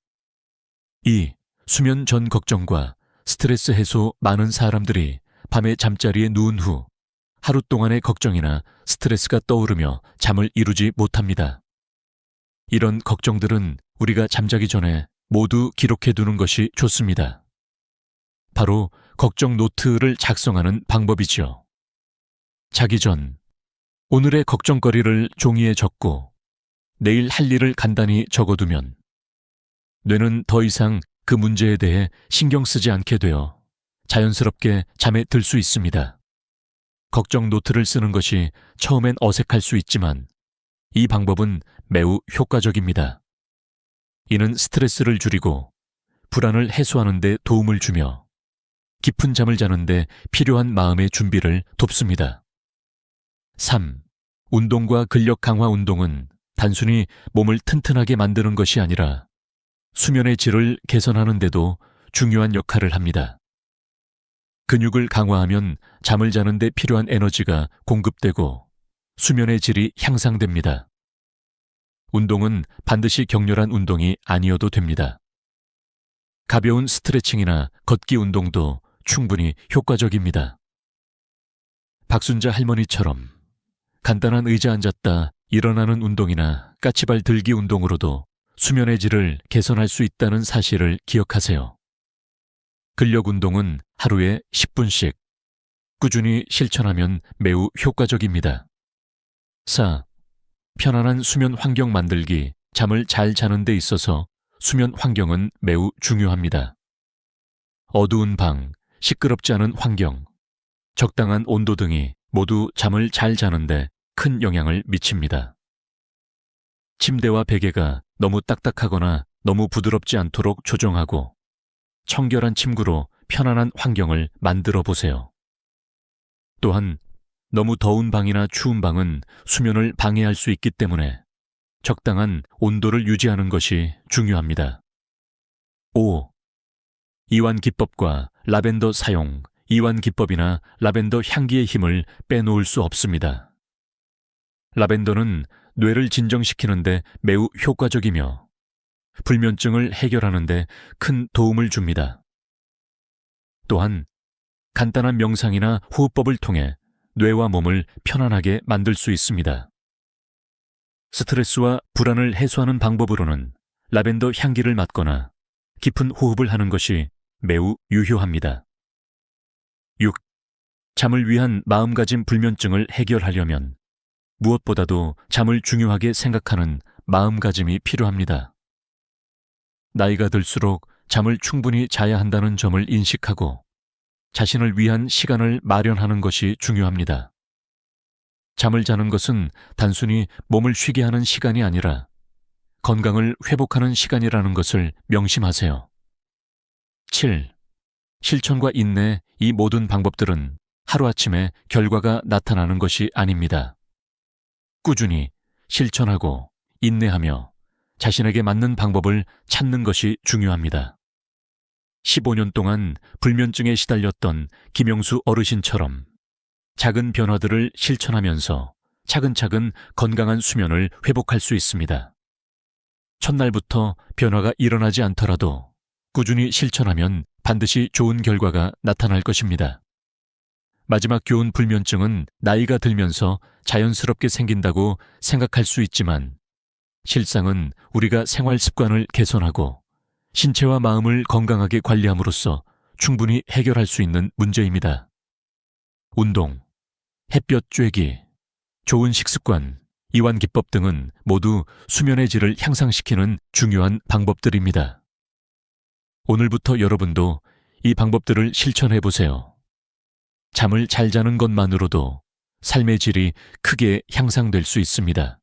2. 수면 전 걱정과 스트레스 해소. 많은 사람들이 밤에 잠자리에 누운 후 하루 동안의 걱정이나 스트레스가 떠오르며 잠을 이루지 못합니다. 이런 걱정들은 우리가 잠자기 전에 모두 기록해 두는 것이 좋습니다. 바로 걱정 노트를 작성하는 방법이지요. 자기 전 오늘의 걱정거리를 종이에 적고 내일 할 일을 간단히 적어두면 뇌는 더 이상 그 문제에 대해 신경 쓰지 않게 되어 자연스럽게 잠에 들 수 있습니다. 걱정 노트를 쓰는 것이 처음엔 어색할 수 있지만 이 방법은 매우 효과적입니다. 이는 스트레스를 줄이고 불안을 해소하는 데 도움을 주며 깊은 잠을 자는 데 필요한 마음의 준비를 돕습니다. 3. 운동과 근력 강화. 운동은 단순히 몸을 튼튼하게 만드는 것이 아니라 수면의 질을 개선하는 데도 중요한 역할을 합니다. 근육을 강화하면 잠을 자는 데 필요한 에너지가 공급되고 수면의 질이 향상됩니다. 운동은 반드시 격렬한 운동이 아니어도 됩니다. 가벼운 스트레칭이나 걷기 운동도 충분히 효과적입니다. 박순자 할머니처럼 간단한 의자 앉았다 일어나는 운동이나 까치발 들기 운동으로도 수면의 질을 개선할 수 있다는 사실을 기억하세요. 근력 운동은 하루에 10분씩 꾸준히 실천하면 매우 효과적입니다. 4. 편안한 수면 환경 만들기. 잠을 잘 자는 데 있어서 수면 환경은 매우 중요합니다. 어두운 방, 시끄럽지 않은 환경, 적당한 온도 등이 모두 잠을 잘 자는데 큰 영향을 미칩니다. 침대와 베개가 너무 딱딱하거나 너무 부드럽지 않도록 조정하고 청결한 침구로 편안한 환경을 만들어 보세요. 또한 너무 더운 방이나 추운 방은 수면을 방해할 수 있기 때문에 적당한 온도를 유지하는 것이 중요합니다. 5. 이완 기법과 라벤더 사용. 이완 기법이나 라벤더 향기의 힘을 빼놓을 수 없습니다. 라벤더는 뇌를 진정시키는데 매우 효과적이며 불면증을 해결하는 데 큰 도움을 줍니다. 또한 간단한 명상이나 호흡법을 통해 뇌와 몸을 편안하게 만들 수 있습니다. 스트레스와 불안을 해소하는 방법으로는 라벤더 향기를 맡거나 깊은 호흡을 하는 것이 매우 유효합니다. 6. 잠을 위한 마음가짐. 불면증을 해결하려면 무엇보다도 잠을 중요하게 생각하는 마음가짐이 필요합니다. 나이가 들수록 잠을 충분히 자야 한다는 점을 인식하고 자신을 위한 시간을 마련하는 것이 중요합니다. 잠을 자는 것은 단순히 몸을 쉬게 하는 시간이 아니라 건강을 회복하는 시간이라는 것을 명심하세요. 7. 실천과 인내, 이 모든 방법들은 하루아침에 결과가 나타나는 것이 아닙니다. 꾸준히 실천하고 인내하며 자신에게 맞는 방법을 찾는 것이 중요합니다. 15년 동안 불면증에 시달렸던 김영수 어르신처럼 작은 변화들을 실천하면서 차근차근 건강한 수면을 회복할 수 있습니다. 첫날부터 변화가 일어나지 않더라도 꾸준히 실천하면 반드시 좋은 결과가 나타날 것입니다. 마지막 교훈: 불면증은 나이가 들면서 자연스럽게 생긴다고 생각할 수 있지만 실상은 우리가 생활 습관을 개선하고 신체와 마음을 건강하게 관리함으로써 충분히 해결할 수 있는 문제입니다. 운동, 햇볕 쬐기, 좋은 식습관, 이완기법 등은 모두 수면의 질을 향상시키는 중요한 방법들입니다. 오늘부터 여러분도 이 방법들을 실천해 보세요. 잠을 잘 자는 것만으로도 삶의 질이 크게 향상될 수 있습니다.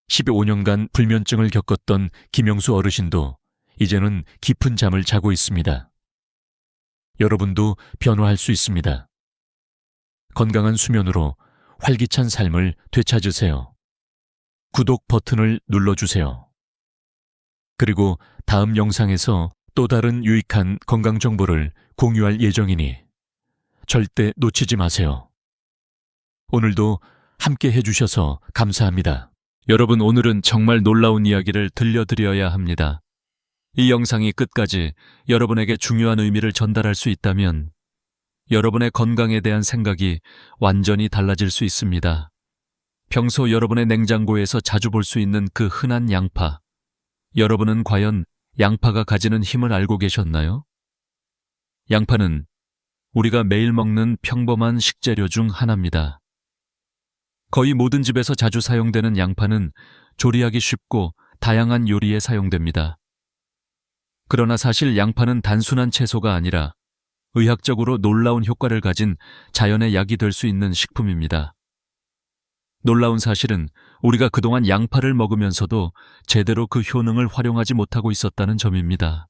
15년간 불면증을 겪었던 김영수 어르신도 이제는 깊은 잠을 자고 있습니다. 여러분도 변화할 수 있습니다. 건강한 수면으로 활기찬 삶을 되찾으세요. 구독 버튼을 눌러주세요. 그리고 다음 영상에서 또 다른 유익한 건강 정보를 공유할 예정이니 절대 놓치지 마세요. 오늘도 함께 해주셔서 감사합니다. 여러분, 오늘은 정말 놀라운 이야기를 들려드려야 합니다. 이 영상이 끝까지 여러분에게 중요한 의미를 전달할 수 있다면 여러분의 건강에 대한 생각이 완전히 달라질 수 있습니다. 평소 여러분의 냉장고에서 자주 볼 수 있는 그 흔한 양파, 여러분은 과연 양파가 가지는 힘을 알고 계셨나요? 양파는 우리가 매일 먹는 평범한 식재료 중 하나입니다. 거의 모든 집에서 자주 사용되는 양파는 조리하기 쉽고 다양한 요리에 사용됩니다. 그러나 사실 양파는 단순한 채소가 아니라 의학적으로 놀라운 효과를 가진 자연의 약이 될 수 있는 식품입니다. 놀라운 사실은 우리가 그동안 양파를 먹으면서도 제대로 그 효능을 활용하지 못하고 있었다는 점입니다.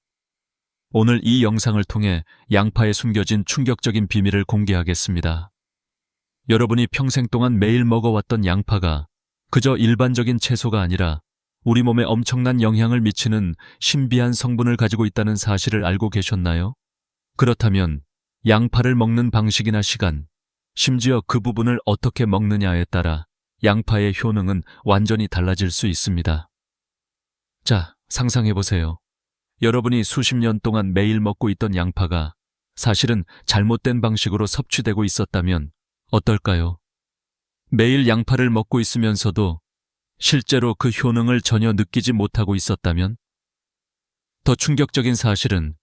오늘 이 영상을 통해 양파에 숨겨진 충격적인 비밀을 공개하겠습니다. 여러분이 평생 동안 매일 먹어왔던 양파가 그저 일반적인 채소가 아니라 우리 몸에 엄청난 영향을 미치는 신비한 성분을 가지고 있다는 사실을 알고 계셨나요? 그렇다면 양파를 먹는 방식이나 시간, 심지어 그 부분을 어떻게 먹느냐에 따라 양파의 효능은 완전히 달라질 수 있습니다. 자, 상상해보세요. 여러분이 수십 년 동안 매일 먹고 있던 양파가 사실은 잘못된 방식으로 섭취되고 있었다면 어떨까요? 매일 양파를 먹고 있으면서도 실제로 그 효능을 전혀 느끼지 못하고 있었다면? 더 충격적인 사실은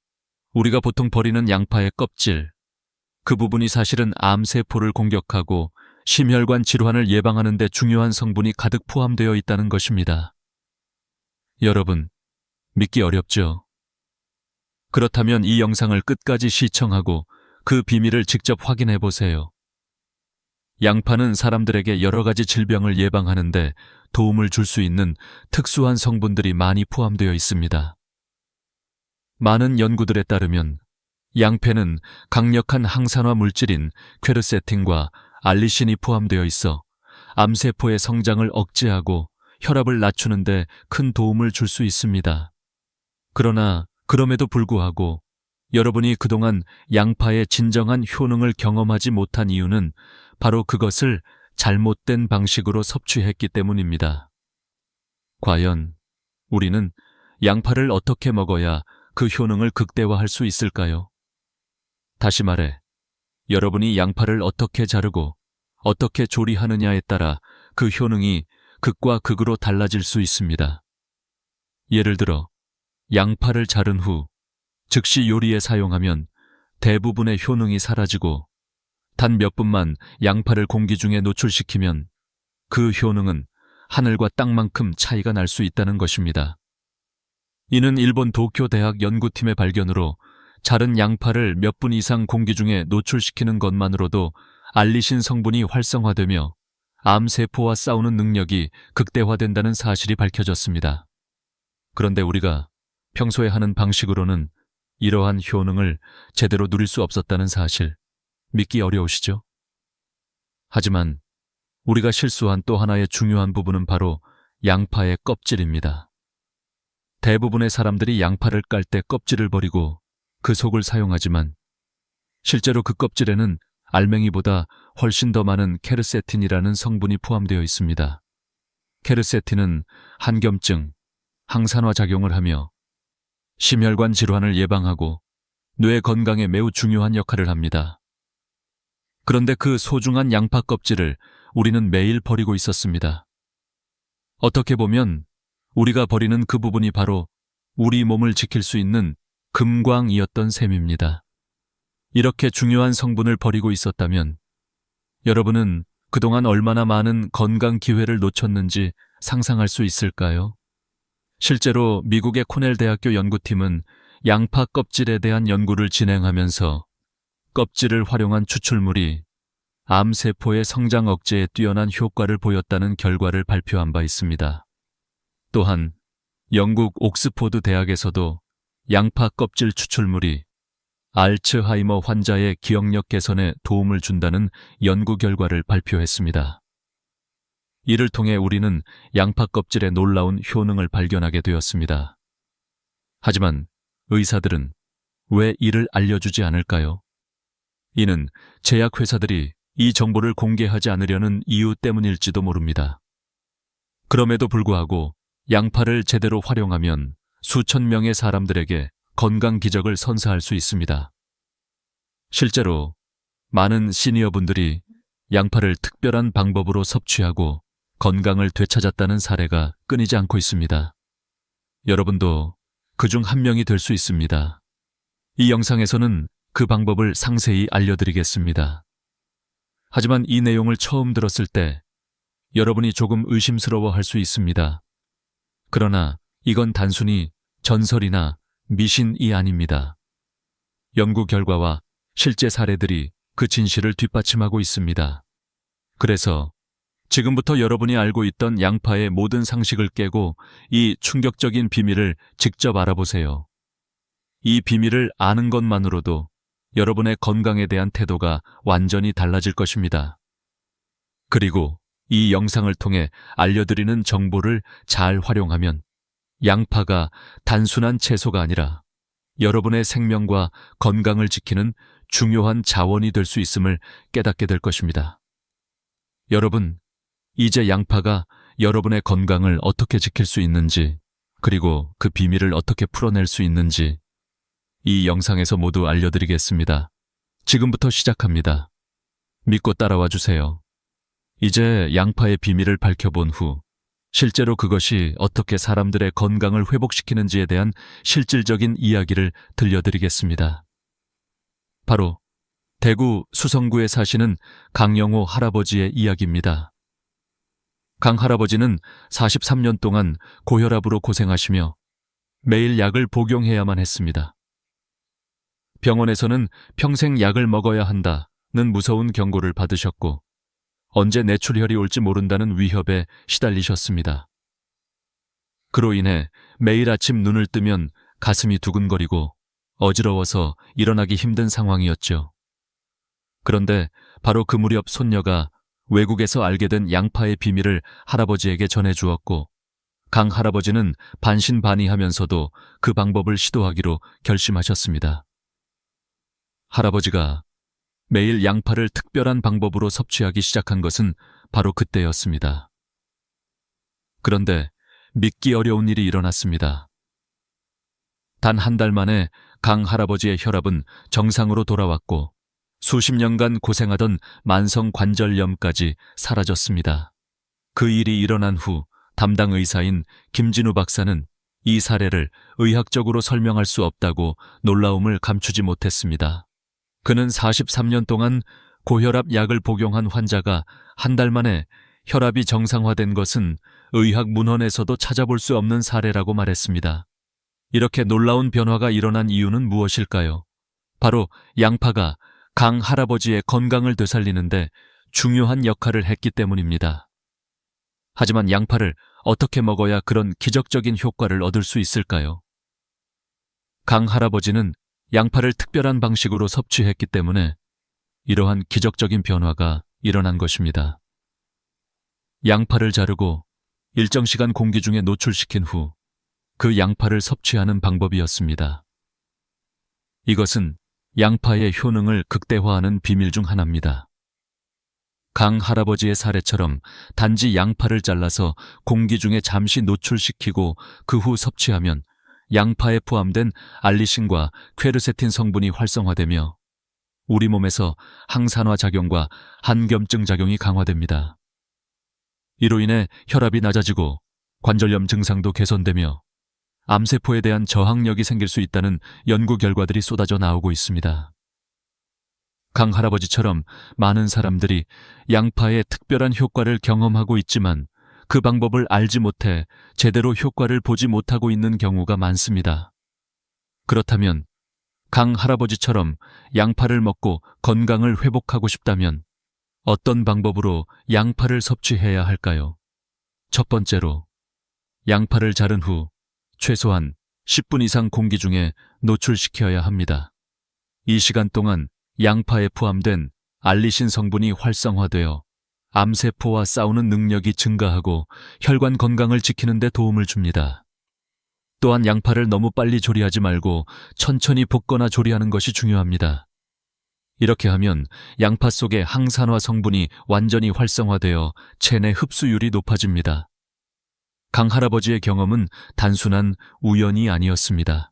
우리가 보통 버리는 양파의 껍질, 그 부분이 사실은 암세포를 공격하고 심혈관 질환을 예방하는 데 중요한 성분이 가득 포함되어 있다는 것입니다. 여러분, 믿기 어렵죠? 그렇다면 이 영상을 끝까지 시청하고 그 비밀을 직접 확인해 보세요. 양파는 사람들에게 여러 가지 질병을 예방하는 데 도움을 줄 수 있는 특수한 성분들이 많이 포함되어 있습니다. 많은 연구들에 따르면 양패는 강력한 항산화 물질인 퀘르세틴과 알리신이 포함되어 있어 암세포의 성장을 억제하고 혈압을 낮추는 데 큰 도움을 줄 수 있습니다. 그러나 그럼에도 불구하고 여러분이 그동안 양파의 진정한 효능을 경험하지 못한 이유는 바로 그것을 잘못된 방식으로 섭취했기 때문입니다. 과연 우리는 양파를 어떻게 먹어야 그 효능을 극대화할 수 있을까요? 다시 말해, 여러분이 양파를 어떻게 자르고 어떻게 조리하느냐에 따라 그 효능이 극과 극으로 달라질 수 있습니다. 예를 들어, 양파를 자른 후 즉시 요리에 사용하면 대부분의 효능이 사라지고 단 몇 분만 양파를 공기 중에 노출시키면 그 효능은 하늘과 땅만큼 차이가 날 수 있다는 것입니다. 이는 일본 도쿄 대학 연구팀의 발견으로 자른 양파를 몇 분 이상 공기 중에 노출시키는 것만으로도 알리신 성분이 활성화되며 암세포와 싸우는 능력이 극대화된다는 사실이 밝혀졌습니다. 그런데 우리가 평소에 하는 방식으로는 이러한 효능을 제대로 누릴 수 없었다는 사실, 믿기 어려우시죠? 하지만 우리가 실수한 또 하나의 중요한 부분은 바로 양파의 껍질입니다. 대부분의 사람들이 양파를 깔 때 껍질을 버리고 그 속을 사용하지만 실제로 그 껍질에는 알맹이보다 훨씬 더 많은 케르세틴이라는 성분이 포함되어 있습니다. 케르세틴은 한겸증, 항산화 작용을 하며 심혈관 질환을 예방하고 뇌 건강에 매우 중요한 역할을 합니다. 그런데 그 소중한 양파 껍질을 우리는 매일 버리고 있었습니다. 어떻게 보면 우리가 버리는 그 부분이 바로 우리 몸을 지킬 수 있는 금광이었던 셈입니다. 이렇게 중요한 성분을 버리고 있었다면 여러분은 그동안 얼마나 많은 건강 기회를 놓쳤는지 상상할 수 있을까요? 실제로 미국의 코넬 대학교 연구팀은 양파 껍질에 대한 연구를 진행하면서 껍질을 활용한 추출물이 암세포의 성장 억제에 뛰어난 효과를 보였다는 결과를 발표한 바 있습니다. 또한 영국 옥스포드 대학에서도 양파 껍질 추출물이 알츠하이머 환자의 기억력 개선에 도움을 준다는 연구 결과를 발표했습니다. 이를 통해 우리는 양파 껍질의 놀라운 효능을 발견하게 되었습니다. 하지만 의사들은 왜 이를 알려주지 않을까요? 이는 제약회사들이 이 정보를 공개하지 않으려는 이유 때문일지도 모릅니다. 그럼에도 불구하고 양파를 제대로 활용하면 수천 명의 사람들에게 건강 기적을 선사할 수 있습니다. 실제로 많은 시니어분들이 양파를 특별한 방법으로 섭취하고 건강을 되찾았다는 사례가 끊이지 않고 있습니다. 여러분도 그중 한 명이 될 수 있습니다. 이 영상에서는 그 방법을 상세히 알려드리겠습니다. 하지만 이 내용을 처음 들었을 때 여러분이 조금 의심스러워할 수 있습니다. 그러나 이건 단순히 전설이나 미신이 아닙니다. 연구 결과와 실제 사례들이 그 진실을 뒷받침하고 있습니다. 그래서 지금부터 여러분이 알고 있던 양파의 모든 상식을 깨고 이 충격적인 비밀을 직접 알아보세요. 이 비밀을 아는 것만으로도 여러분의 건강에 대한 태도가 완전히 달라질 것입니다. 그리고 이 영상을 통해 알려드리는 정보를 잘 활용하면 양파가 단순한 채소가 아니라 여러분의 생명과 건강을 지키는 중요한 자원이 될 수 있음을 깨닫게 될 것입니다. 여러분, 이제 양파가 여러분의 건강을 어떻게 지킬 수 있는지, 그리고 그 비밀을 어떻게 풀어낼 수 있는지 이 영상에서 모두 알려드리겠습니다. 지금부터 시작합니다. 믿고 따라와 주세요. 이제 양파의 비밀을 밝혀본 후 실제로 그것이 어떻게 사람들의 건강을 회복시키는지에 대한 실질적인 이야기를 들려드리겠습니다. 바로 대구 수성구에 사시는 강영호 할아버지의 이야기입니다. 강 할아버지는 43년 동안 고혈압으로 고생하시며 매일 약을 복용해야만 했습니다. 병원에서는 평생 약을 먹어야 한다는 무서운 경고를 받으셨고 언제 뇌출혈이 올지 모른다는 위협에 시달리셨습니다. 그로 인해 매일 아침 눈을 뜨면 가슴이 두근거리고 어지러워서 일어나기 힘든 상황이었죠. 그런데 바로 그 무렵 손녀가 외국에서 알게 된 양파의 비밀을 할아버지에게 전해주었고 강 할아버지는 반신반의하면서도 그 방법을 시도하기로 결심하셨습니다. 할아버지가 매일 양파를 특별한 방법으로 섭취하기 시작한 것은 바로 그때였습니다. 그런데 믿기 어려운 일이 일어났습니다. 단 한 달 만에 강 할아버지의 혈압은 정상으로 돌아왔고 수십 년간 고생하던 만성 관절염까지 사라졌습니다. 그 일이 일어난 후 담당 의사인 김진우 박사는 이 사례를 의학적으로 설명할 수 없다고 놀라움을 감추지 못했습니다. 그는 43년 동안 고혈압 약을 복용한 환자가 한 달 만에 혈압이 정상화된 것은 의학 문헌에서도 찾아볼 수 없는 사례라고 말했습니다. 이렇게 놀라운 변화가 일어난 이유는 무엇일까요? 바로 양파가 강 할아버지의 건강을 되살리는데 중요한 역할을 했기 때문입니다. 하지만 양파를 어떻게 먹어야 그런 기적적인 효과를 얻을 수 있을까요? 강 할아버지는 양파를 특별한 방식으로 섭취했기 때문에 이러한 기적적인 변화가 일어난 것입니다. 양파를 자르고 일정 시간 공기 중에 노출시킨 후 그 양파를 섭취하는 방법이었습니다. 이것은 양파의 효능을 극대화하는 비밀 중 하나입니다. 강 할아버지의 사례처럼 단지 양파를 잘라서 공기 중에 잠시 노출시키고 그 후 섭취하면 양파에 포함된 알리신과 퀘르세틴 성분이 활성화되며 우리 몸에서 항산화 작용과 한겸증 작용이 강화됩니다. 이로 인해 혈압이 낮아지고 관절염 증상도 개선되며 암세포에 대한 저항력이 생길 수 있다는 연구 결과들이 쏟아져 나오고 있습니다. 강 할아버지처럼 많은 사람들이 양파의 특별한 효과를 경험하고 있지만 그 방법을 알지 못해 제대로 효과를 보지 못하고 있는 경우가 많습니다. 그렇다면 강 할아버지처럼 양파를 먹고 건강을 회복하고 싶다면 어떤 방법으로 양파를 섭취해야 할까요? 첫 번째로, 양파를 자른 후 최소한 10분 이상 공기 중에 노출시켜야 합니다. 이 시간 동안 양파에 포함된 알리신 성분이 활성화되어 암세포와 싸우는 능력이 증가하고 혈관 건강을 지키는 데 도움을 줍니다. 또한 양파를 너무 빨리 조리하지 말고 천천히 볶거나 조리하는 것이 중요합니다. 이렇게 하면 양파 속의 항산화 성분이 완전히 활성화되어 체내 흡수율이 높아집니다. 강 할아버지의 경험은 단순한 우연이 아니었습니다.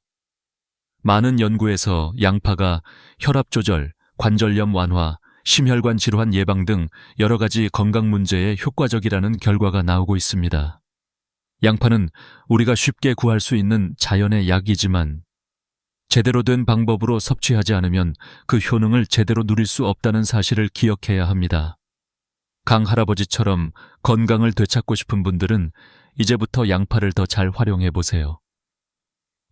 많은 연구에서 양파가 혈압 조절, 관절염 완화, 심혈관 질환 예방 등 여러 가지 건강 문제에 효과적이라는 결과가 나오고 있습니다. 양파는 우리가 쉽게 구할 수 있는 자연의 약이지만 제대로 된 방법으로 섭취하지 않으면 그 효능을 제대로 누릴 수 없다는 사실을 기억해야 합니다. 강 할아버지처럼 건강을 되찾고 싶은 분들은 이제부터 양파를 더 잘 활용해 보세요.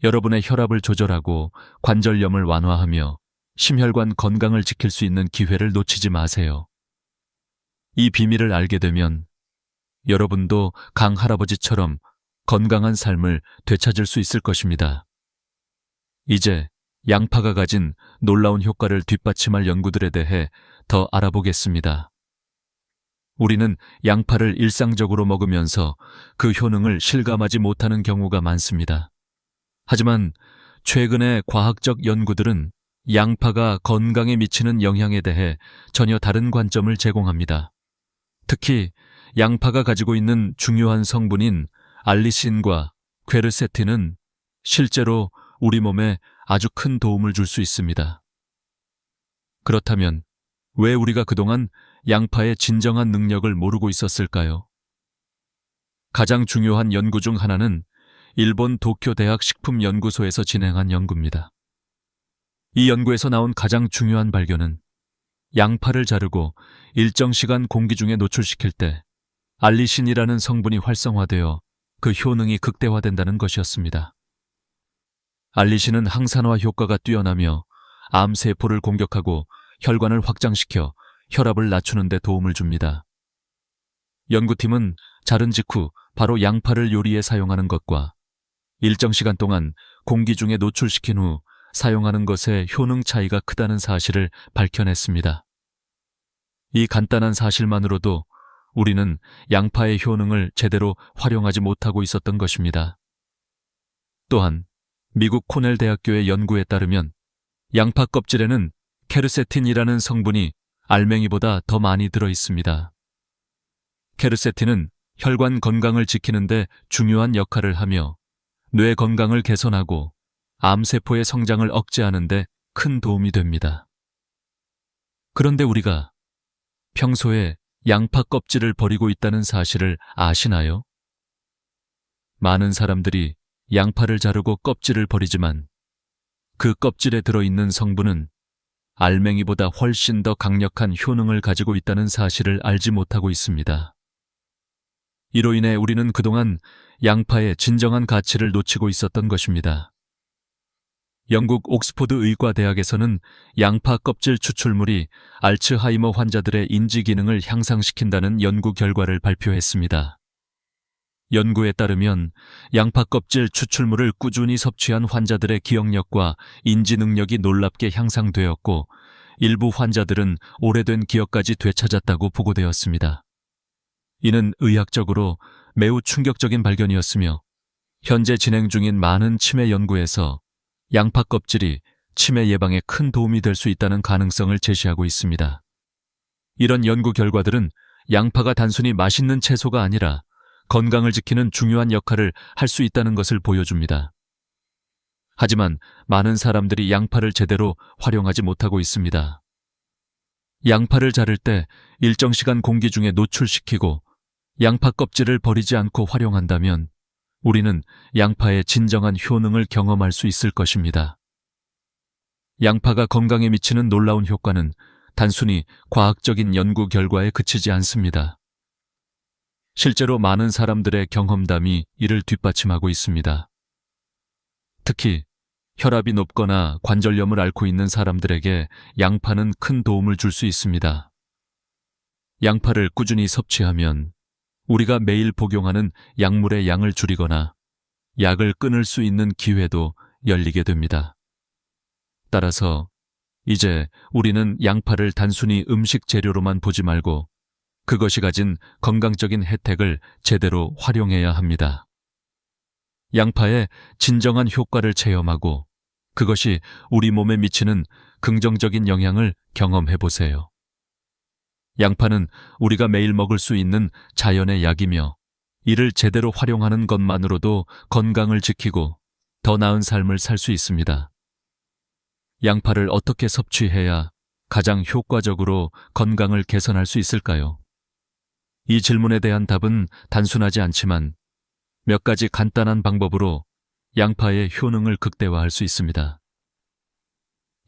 여러분의 혈압을 조절하고 관절염을 완화하며 심혈관 건강을 지킬 수 있는 기회를 놓치지 마세요. 이 비밀을 알게 되면 여러분도 강 할아버지처럼 건강한 삶을 되찾을 수 있을 것입니다. 이제 양파가 가진 놀라운 효과를 뒷받침할 연구들에 대해 더 알아보겠습니다. 우리는 양파를 일상적으로 먹으면서 그 효능을 실감하지 못하는 경우가 많습니다. 하지만 최근의 과학적 연구들은 양파가 건강에 미치는 영향에 대해 전혀 다른 관점을 제공합니다. 특히 양파가 가지고 있는 중요한 성분인 알리신과 퀘르세틴은 실제로 우리 몸에 아주 큰 도움을 줄 수 있습니다. 그렇다면 왜 우리가 그동안 양파의 진정한 능력을 모르고 있었을까요? 가장 중요한 연구 중 하나는 일본 도쿄 대학 식품연구소에서 진행한 연구입니다. 이 연구에서 나온 가장 중요한 발견은 양파를 자르고 일정 시간 공기 중에 노출시킬 때 알리신이라는 성분이 활성화되어 그 효능이 극대화된다는 것이었습니다. 알리신은 항산화 효과가 뛰어나며 암세포를 공격하고 혈관을 확장시켜 혈압을 낮추는 데 도움을 줍니다. 연구팀은 자른 직후 바로 양파를 요리에 사용하는 것과 일정 시간 동안 공기 중에 노출시킨 후 사용하는 것의 효능 차이가 크다는 사실을 밝혀냈습니다. 이 간단한 사실만으로도 우리는 양파의 효능을 제대로 활용하지 못하고 있었던 것입니다. 또한 미국 코넬 대학교의 연구에 따르면 양파 껍질에는 케르세틴이라는 성분이 알맹이보다 더 많이 들어 있습니다. 케르세틴은 혈관 건강을 지키는 데 중요한 역할을 하며 뇌 건강을 개선하고 암세포의 성장을 억제하는 데 큰 도움이 됩니다. 그런데 우리가 평소에 양파 껍질을 버리고 있다는 사실을 아시나요? 많은 사람들이 양파를 자르고 껍질을 버리지만 그 껍질에 들어있는 성분은 알맹이보다 훨씬 더 강력한 효능을 가지고 있다는 사실을 알지 못하고 있습니다. 이로 인해 우리는 그동안 양파의 진정한 가치를 놓치고 있었던 것입니다. 영국 옥스포드 의과대학에서는 양파 껍질 추출물이 알츠하이머 환자들의 인지 기능을 향상시킨다는 연구 결과를 발표했습니다. 연구에 따르면 양파 껍질 추출물을 꾸준히 섭취한 환자들의 기억력과 인지 능력이 놀랍게 향상되었고, 일부 환자들은 오래된 기억까지 되찾았다고 보고되었습니다. 이는 의학적으로 매우 충격적인 발견이었으며, 현재 진행 중인 많은 치매 연구에서 양파 껍질이 치매 예방에 큰 도움이 될 수 있다는 가능성을 제시하고 있습니다. 이런 연구 결과들은 양파가 단순히 맛있는 채소가 아니라 건강을 지키는 중요한 역할을 할 수 있다는 것을 보여줍니다. 하지만 많은 사람들이 양파를 제대로 활용하지 못하고 있습니다. 양파를 자를 때 일정 시간 공기 중에 노출시키고 양파 껍질을 버리지 않고 활용한다면 우리는 양파의 진정한 효능을 경험할 수 있을 것입니다. 양파가 건강에 미치는 놀라운 효과는 단순히 과학적인 연구 결과에 그치지 않습니다. 실제로 많은 사람들의 경험담이 이를 뒷받침하고 있습니다. 특히 혈압이 높거나 관절염을 앓고 있는 사람들에게 양파는 큰 도움을 줄 수 있습니다. 양파를 꾸준히 섭취하면 우리가 매일 복용하는 약물의 양을 줄이거나 약을 끊을 수 있는 기회도 열리게 됩니다. 따라서 이제 우리는 양파를 단순히 음식 재료로만 보지 말고 그것이 가진 건강적인 혜택을 제대로 활용해야 합니다. 양파의 진정한 효과를 체험하고 그것이 우리 몸에 미치는 긍정적인 영향을 경험해 보세요. 양파는 우리가 매일 먹을 수 있는 자연의 약이며 이를 제대로 활용하는 것만으로도 건강을 지키고 더 나은 삶을 살 수 있습니다. 양파를 어떻게 섭취해야 가장 효과적으로 건강을 개선할 수 있을까요? 이 질문에 대한 답은 단순하지 않지만 몇 가지 간단한 방법으로 양파의 효능을 극대화할 수 있습니다.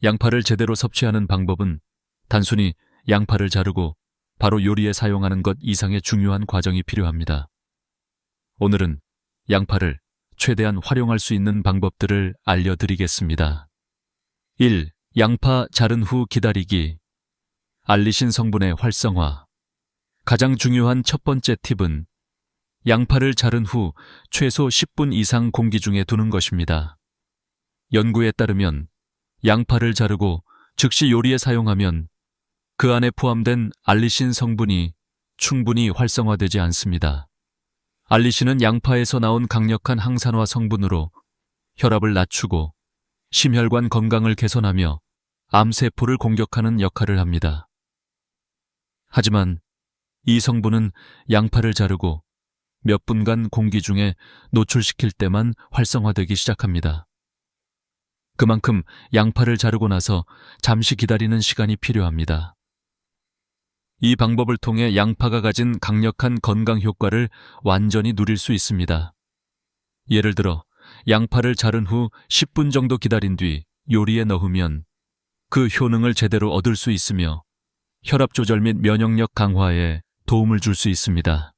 양파를 제대로 섭취하는 방법은 단순히 양파를 자르고 바로 요리에 사용하는 것 이상의 중요한 과정이 필요합니다. 오늘은 양파를 최대한 활용할 수 있는 방법들을 알려드리겠습니다. 1. 양파 자른 후 기다리기. 알리신 성분의 활성화. 가장 중요한 첫 번째 팁은 양파를 자른 후 최소 10분 이상 공기 중에 두는 것입니다. 연구에 따르면 양파를 자르고 즉시 요리에 사용하면 그 안에 포함된 알리신 성분이 충분히 활성화되지 않습니다. 알리신은 양파에서 나온 강력한 항산화 성분으로 혈압을 낮추고 심혈관 건강을 개선하며 암세포를 공격하는 역할을 합니다. 하지만 이 성분은 양파를 자르고 몇 분간 공기 중에 노출시킬 때만 활성화되기 시작합니다. 그만큼 양파를 자르고 나서 잠시 기다리는 시간이 필요합니다. 이 방법을 통해 양파가 가진 강력한 건강 효과를 완전히 누릴 수 있습니다. 예를 들어 양파를 자른 후 10분 정도 기다린 뒤 요리에 넣으면 그 효능을 제대로 얻을 수 있으며 혈압 조절 및 면역력 강화에 도움을 줄 수 있습니다.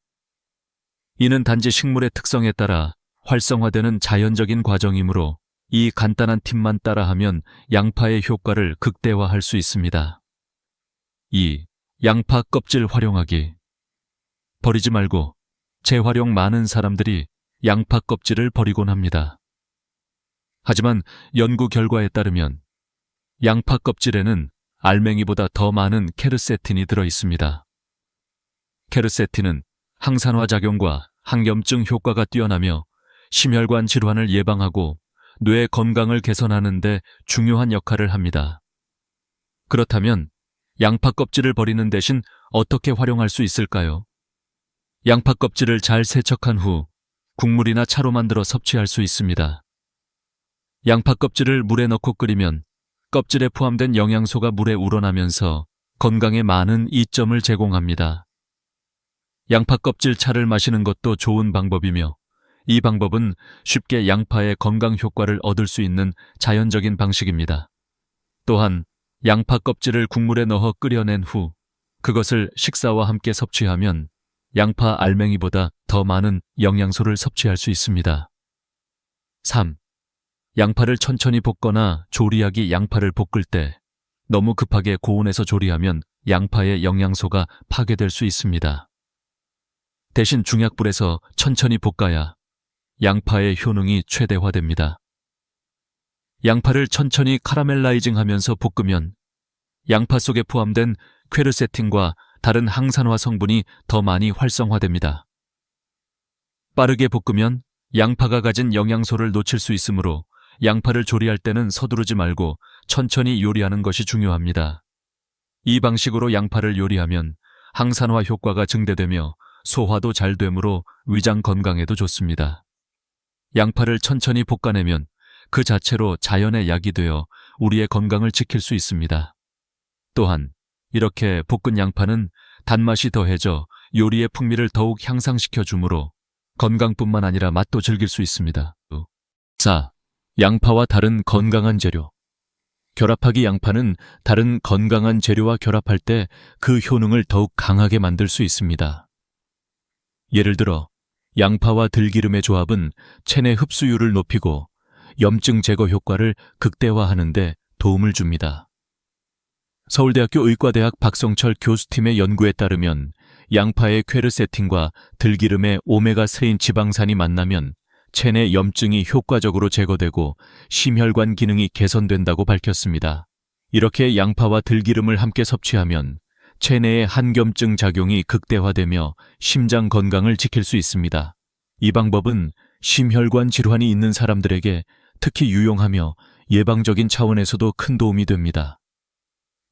이는 단지 식물의 특성에 따라 활성화되는 자연적인 과정이므로 이 간단한 팁만 따라하면 양파의 효과를 극대화할 수 있습니다. 2. 양파 껍질 활용하기. 버리지 말고 재활용. 많은 사람들이 양파 껍질을 버리곤 합니다. 하지만 연구 결과에 따르면 양파 껍질에는 알맹이보다 더 많은 케르세틴이 들어 있습니다. 케르세틴은 항산화 작용과 항염증 효과가 뛰어나며 심혈관 질환을 예방하고 뇌 건강을 개선하는 데 중요한 역할을 합니다. 그렇다면 양파 껍질을 버리는 대신 어떻게 활용할 수 있을까요? 양파 껍질을 잘 세척한 후 국물이나 차로 만들어 섭취할 수 있습니다. 양파 껍질을 물에 넣고 끓이면 껍질에 포함된 영양소가 물에 우러나면서 건강에 많은 이점을 제공합니다. 양파 껍질 차를 마시는 것도 좋은 방법이며 이 방법은 쉽게 양파의 건강 효과를 얻을 수 있는 자연적인 방식입니다. 또한 양파 껍질을 국물에 넣어 끓여낸 후 그것을 식사와 함께 섭취하면 양파 알맹이보다 더 많은 영양소를 섭취할 수 있습니다. 3. 양파를 천천히 볶거나 조리하기. 양파를 볶을 때 너무 급하게 고온에서 조리하면 양파의 영양소가 파괴될 수 있습니다. 대신 중약불에서 천천히 볶아야 양파의 효능이 최대화됩니다. 양파를 천천히 카라멜라이징하면서 볶으면 양파 속에 포함된 퀘르세틴과 다른 항산화 성분이 더 많이 활성화됩니다. 빠르게 볶으면 양파가 가진 영양소를 놓칠 수 있으므로 양파를 조리할 때는 서두르지 말고 천천히 요리하는 것이 중요합니다. 이 방식으로 양파를 요리하면 항산화 효과가 증대되며 소화도 잘 되므로 위장 건강에도 좋습니다. 양파를 천천히 볶아내면 그 자체로 자연의 약이 되어 우리의 건강을 지킬 수 있습니다. 또한 이렇게 볶은 양파는 단맛이 더해져 요리의 풍미를 더욱 향상시켜 주므로 건강뿐만 아니라 맛도 즐길 수 있습니다. 4. 양파와 다른 건강한 재료. 결합하기. 양파는 다른 건강한 재료와 결합할 때 그 효능을 더욱 강하게 만들 수 있습니다. 예를 들어 양파와 들기름의 조합은 체내 흡수율을 높이고 염증 제거 효과를 극대화하는 데 도움을 줍니다. 서울대학교 의과대학 박성철 교수팀의 연구에 따르면 양파의 퀘르세틴과 들기름의 오메가3인 지방산이 만나면 체내 염증이 효과적으로 제거되고 심혈관 기능이 개선된다고 밝혔습니다. 이렇게 양파와 들기름을 함께 섭취하면 체내의 항염증 작용이 극대화되며 심장 건강을 지킬 수 있습니다. 이 방법은 심혈관 질환이 있는 사람들에게 특히 유용하며 예방적인 차원에서도 큰 도움이 됩니다.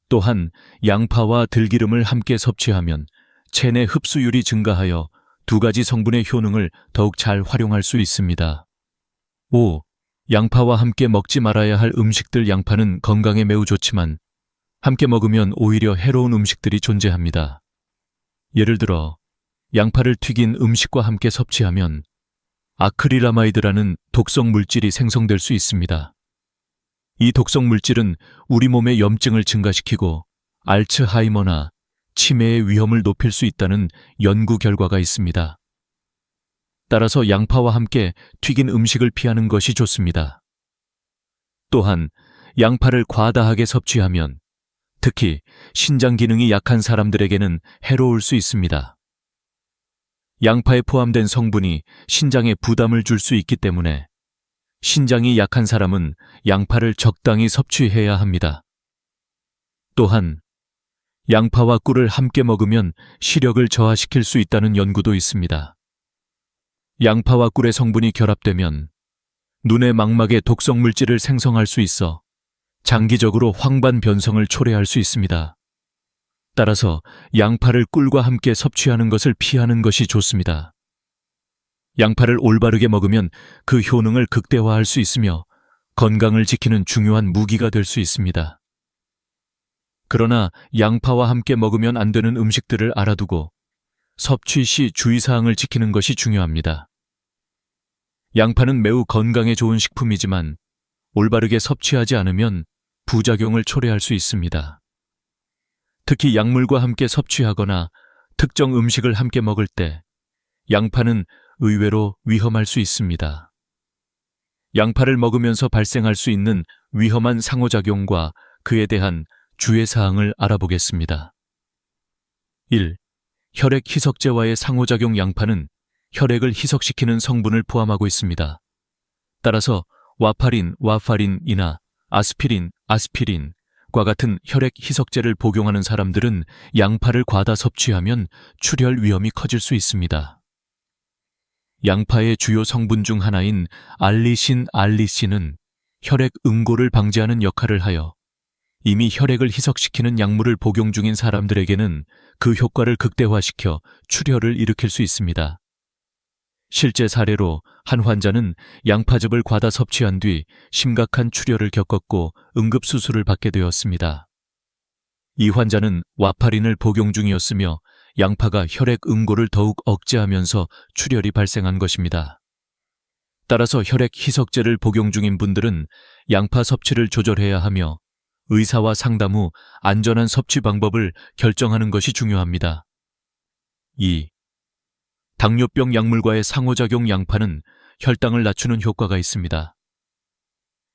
또한 양파와 들기름을 함께 섭취하면 체내 흡수율이 증가하여 두 가지 성분의 효능을 더욱 잘 활용할 수 있습니다. 5. 양파와 함께 먹지 말아야 할 음식들. 양파는 건강에 매우 좋지만 함께 먹으면 오히려 해로운 음식들이 존재합니다. 예를 들어 양파를 튀긴 음식과 함께 섭취하면 아크릴아마이드라는 독성 물질이 생성될 수 있습니다. 이 독성 물질은 우리 몸의 염증을 증가시키고 알츠하이머나 치매의 위험을 높일 수 있다는 연구 결과가 있습니다. 따라서 양파와 함께 튀긴 음식을 피하는 것이 좋습니다. 또한 양파를 과다하게 섭취하면 특히 신장 기능이 약한 사람들에게는 해로울 수 있습니다. 양파에 포함된 성분이 신장에 부담을 줄 수 있기 때문에 신장이 약한 사람은 양파를 적당히 섭취해야 합니다. 또한 양파와 꿀을 함께 먹으면 시력을 저하시킬 수 있다는 연구도 있습니다. 양파와 꿀의 성분이 결합되면 눈의 망막에 독성 물질을 생성할 수 있어 장기적으로 황반 변성을 초래할 수 있습니다. 따라서 양파를 꿀과 함께 섭취하는 것을 피하는 것이 좋습니다. 양파를 올바르게 먹으면 그 효능을 극대화할 수 있으며 건강을 지키는 중요한 무기가 될 수 있습니다. 그러나 양파와 함께 먹으면 안 되는 음식들을 알아두고 섭취 시 주의사항을 지키는 것이 중요합니다. 양파는 매우 건강에 좋은 식품이지만 올바르게 섭취하지 않으면 부작용을 초래할 수 있습니다. 특히 약물과 함께 섭취하거나 특정 음식을 함께 먹을 때 양파는 의외로 위험할 수 있습니다. 양파를 먹으면서 발생할 수 있는 위험한 상호작용과 그에 대한 주의사항을 알아보겠습니다. 1. 혈액 희석제와의 상호작용. 양파는 혈액을 희석시키는 성분을 포함하고 있습니다. 따라서 와파린이나 아스피린과 같은 혈액 희석제를 복용하는 사람들은 양파를 과다 섭취하면 출혈 위험이 커질 수 있습니다. 양파의 주요 성분 중 하나인 알리신은 혈액 응고를 방지하는 역할을 하여 이미 혈액을 희석시키는 약물을 복용 중인 사람들에게는 그 효과를 극대화시켜 출혈을 일으킬 수 있습니다. 실제 사례로 한 환자는 양파즙을 과다 섭취한 뒤 심각한 출혈을 겪었고 응급수술을 받게 되었습니다. 이 환자는 와파린을 복용 중이었으며 양파가 혈액 응고를 더욱 억제하면서 출혈이 발생한 것입니다. 따라서 혈액 희석제를 복용 중인 분들은 양파 섭취를 조절해야 하며 의사와 상담 후 안전한 섭취 방법을 결정하는 것이 중요합니다. 2. 당뇨병 약물과의 상호작용 양파는 혈당을 낮추는 효과가 있습니다.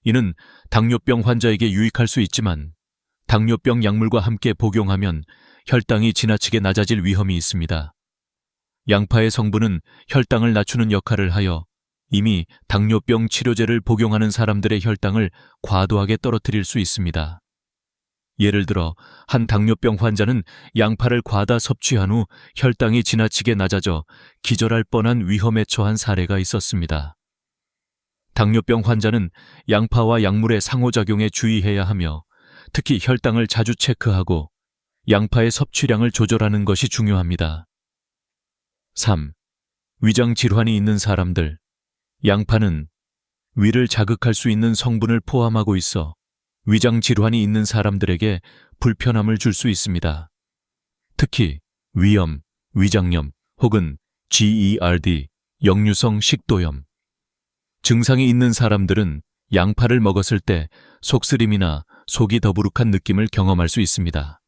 이는 당뇨병 환자에게 유익할 수 있지만 당뇨병 약물과 함께 복용하면 혈당이 지나치게 낮아질 위험이 있습니다. 양파의 성분은 혈당을 낮추는 역할을 하여 이미 당뇨병 치료제를 복용하는 사람들의 혈당을 과도하게 떨어뜨릴 수 있습니다. 예를 들어 한 당뇨병 환자는 양파를 과다 섭취한 후 혈당이 지나치게 낮아져 기절할 뻔한 위험에 처한 사례가 있었습니다. 당뇨병 환자는 양파와 약물의 상호작용에 주의해야 하며 특히 혈당을 자주 체크하고 양파의 섭취량을 조절하는 것이 중요합니다. 3. 위장 질환이 있는 사람들. 양파는 위를 자극할 수 있는 성분을 포함하고 있어 위장 질환이 있는 사람들에게 불편함을 줄 수 있습니다. 특히 위염, 위장염 혹은 GERD, 역류성 식도염 증상이 있는 사람들은 양파를 먹었을 때 속쓰림이나 속이 더부룩한 느낌을 경험할 수 있습니다.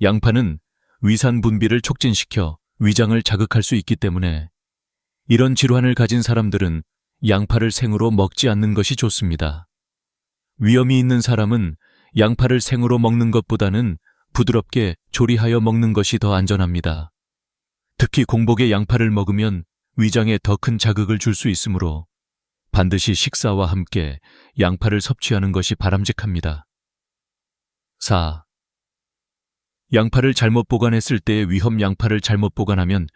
양파는 위산 분비를 촉진시켜 위장을 자극할 수 있기 때문에 이런 질환을 가진 사람들은 양파를 생으로 먹지 않는 것이 좋습니다. 위염이 있는 사람은 양파를 생으로 먹는 것보다는 부드럽게 조리하여 먹는 것이 더 안전합니다. 특히 공복에 양파를 먹으면 위장에 더 큰 자극을 줄 수 있으므로 반드시 식사와 함께 양파를 섭취하는 것이 바람직합니다. 4. 양파를 잘못 보관했을 때의 위험. 양파를 잘못 보관하면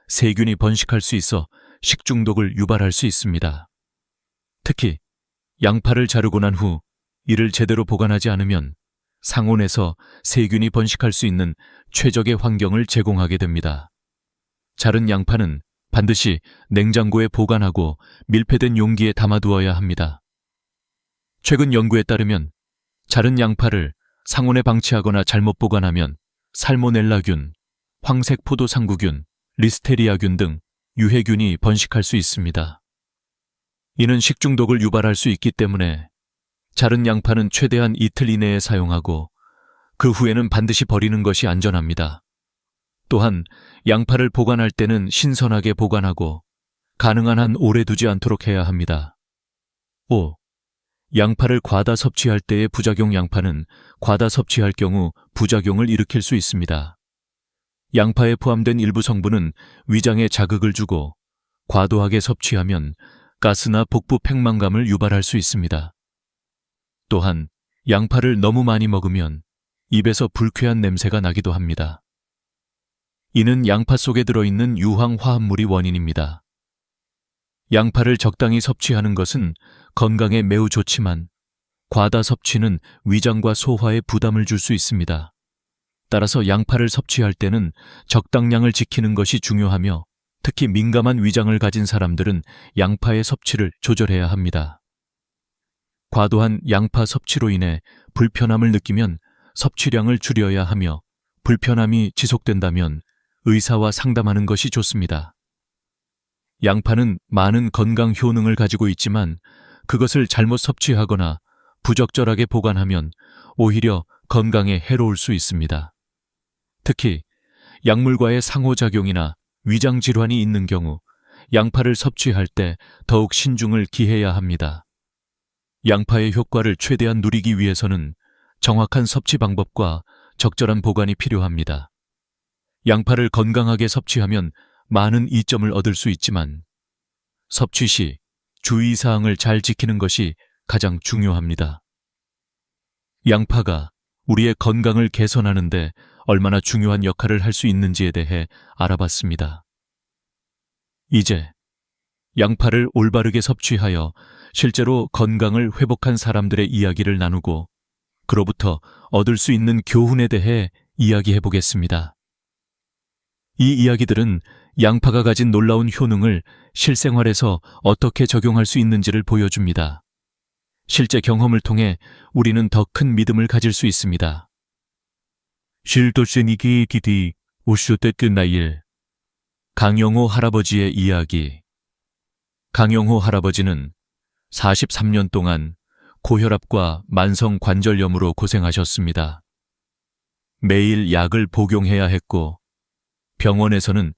세균이 번식할 수 있어 식중독을 유발할 수 있습니다. 특히 양파를 자르고 난 후 이를 제대로 보관하지 않으면 상온에서 세균이 번식할 수 있는 최적의 환경을 제공하게 됩니다. 자른 양파는 반드시 냉장고에 보관하고 밀폐된 용기에 담아두어야 합니다. 최근 연구에 따르면 자른 양파를 상온에 방치하거나 잘못 보관하면 살모넬라균, 황색포도상구균, 리스테리아균 등 유해균이 번식할 수 있습니다. 이는 식중독을 유발할 수 있기 때문에 자른 양파는 최대한 이틀 이내에 사용하고 그 후에는 반드시 버리는 것이 안전합니다. 또한 양파를 보관할 때는 신선하게 보관하고 가능한 한 오래 두지 않도록 해야 합니다. 5. 양파를 과다 섭취할 때의 부작용. 양파는 과다 섭취할 경우 부작용을 일으킬 수 있습니다. 양파에 포함된 일부 성분은 위장에 자극을 주고 과도하게 섭취하면 가스나 복부 팽만감을 유발할 수 있습니다. 또한 양파를 너무 많이 먹으면 입에서 불쾌한 냄새가 나기도 합니다. 이는 양파 속에 들어있는 유황 화합물이 원인입니다. 양파를 적당히 섭취하는 것은 건강에 매우 좋지만 과다 섭취는 위장과 소화에 부담을 줄 수 있습니다. 따라서 양파를 섭취할 때는 적당량을 지키는 것이 중요하며 특히 민감한 위장을 가진 사람들은 양파의 섭취를 조절해야 합니다. 과도한 양파 섭취로 인해 불편함을 느끼면 섭취량을 줄여야 하며 불편함이 지속된다면 의사와 상담하는 것이 좋습니다. 양파는 많은 건강 효능을 가지고 있지만 그것을 잘못 섭취하거나 부적절하게 보관하면 오히려 건강에 해로울 수 있습니다. 특히 약물과의 상호작용이나 위장 질환이 있는 경우 양파를 섭취할 때 더욱 신중을 기해야 합니다. 양파의 효과를 최대한 누리기 위해서는 정확한 섭취 방법과 적절한 보관이 필요합니다. 양파를 건강하게 섭취하면 많은 이점을 얻을 수 있지만 섭취 시 주의사항을 잘 지키는 것이 가장 중요합니다. 양파가 우리의 건강을 개선하는 데 얼마나 중요한 역할을 할 수 있는지에 대해 알아봤습니다. 이제 양파를 올바르게 섭취하여 실제로 건강을 회복한 사람들의 이야기를 나누고 그로부터 얻을 수 있는 교훈에 대해 이야기해 보겠습니다. 이 이야기들은 양파가 가진 놀라운 효능을 실생활에서 어떻게 적용할 수 있는지를 보여줍니다. 실제 경험을 통해 우리는 더 큰 믿음을 가질 수 있습니다. 실도스니기 디디 오쇼테 끝나일. 강영호 할아버지의 이야기. 강영호 할아버지는 43년 동안 고혈압과 만성 관절염으로 고생하셨습니다. 매일 약을 복용해야 했고 병원에서는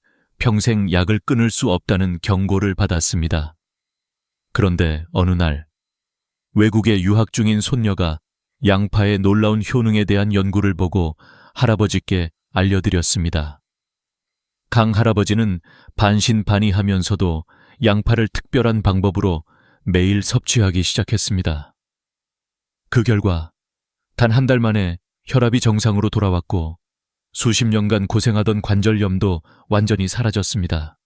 평생 약을 끊을 수 없다는 경고를 받았습니다. 그런데 어느 날 외국에 유학 중인 손녀가 양파의 놀라운 효능에 대한 연구를 보고 할아버지께 알려드렸습니다. 강 할아버지는 반신반의하면서도 양파를 특별한 방법으로 매일 섭취하기 시작했습니다. 그 결과 단 한 달 만에 혈압이 정상으로 돌아왔고 수십 년간 고생하던 관절염도 완전히 사라졌습니다.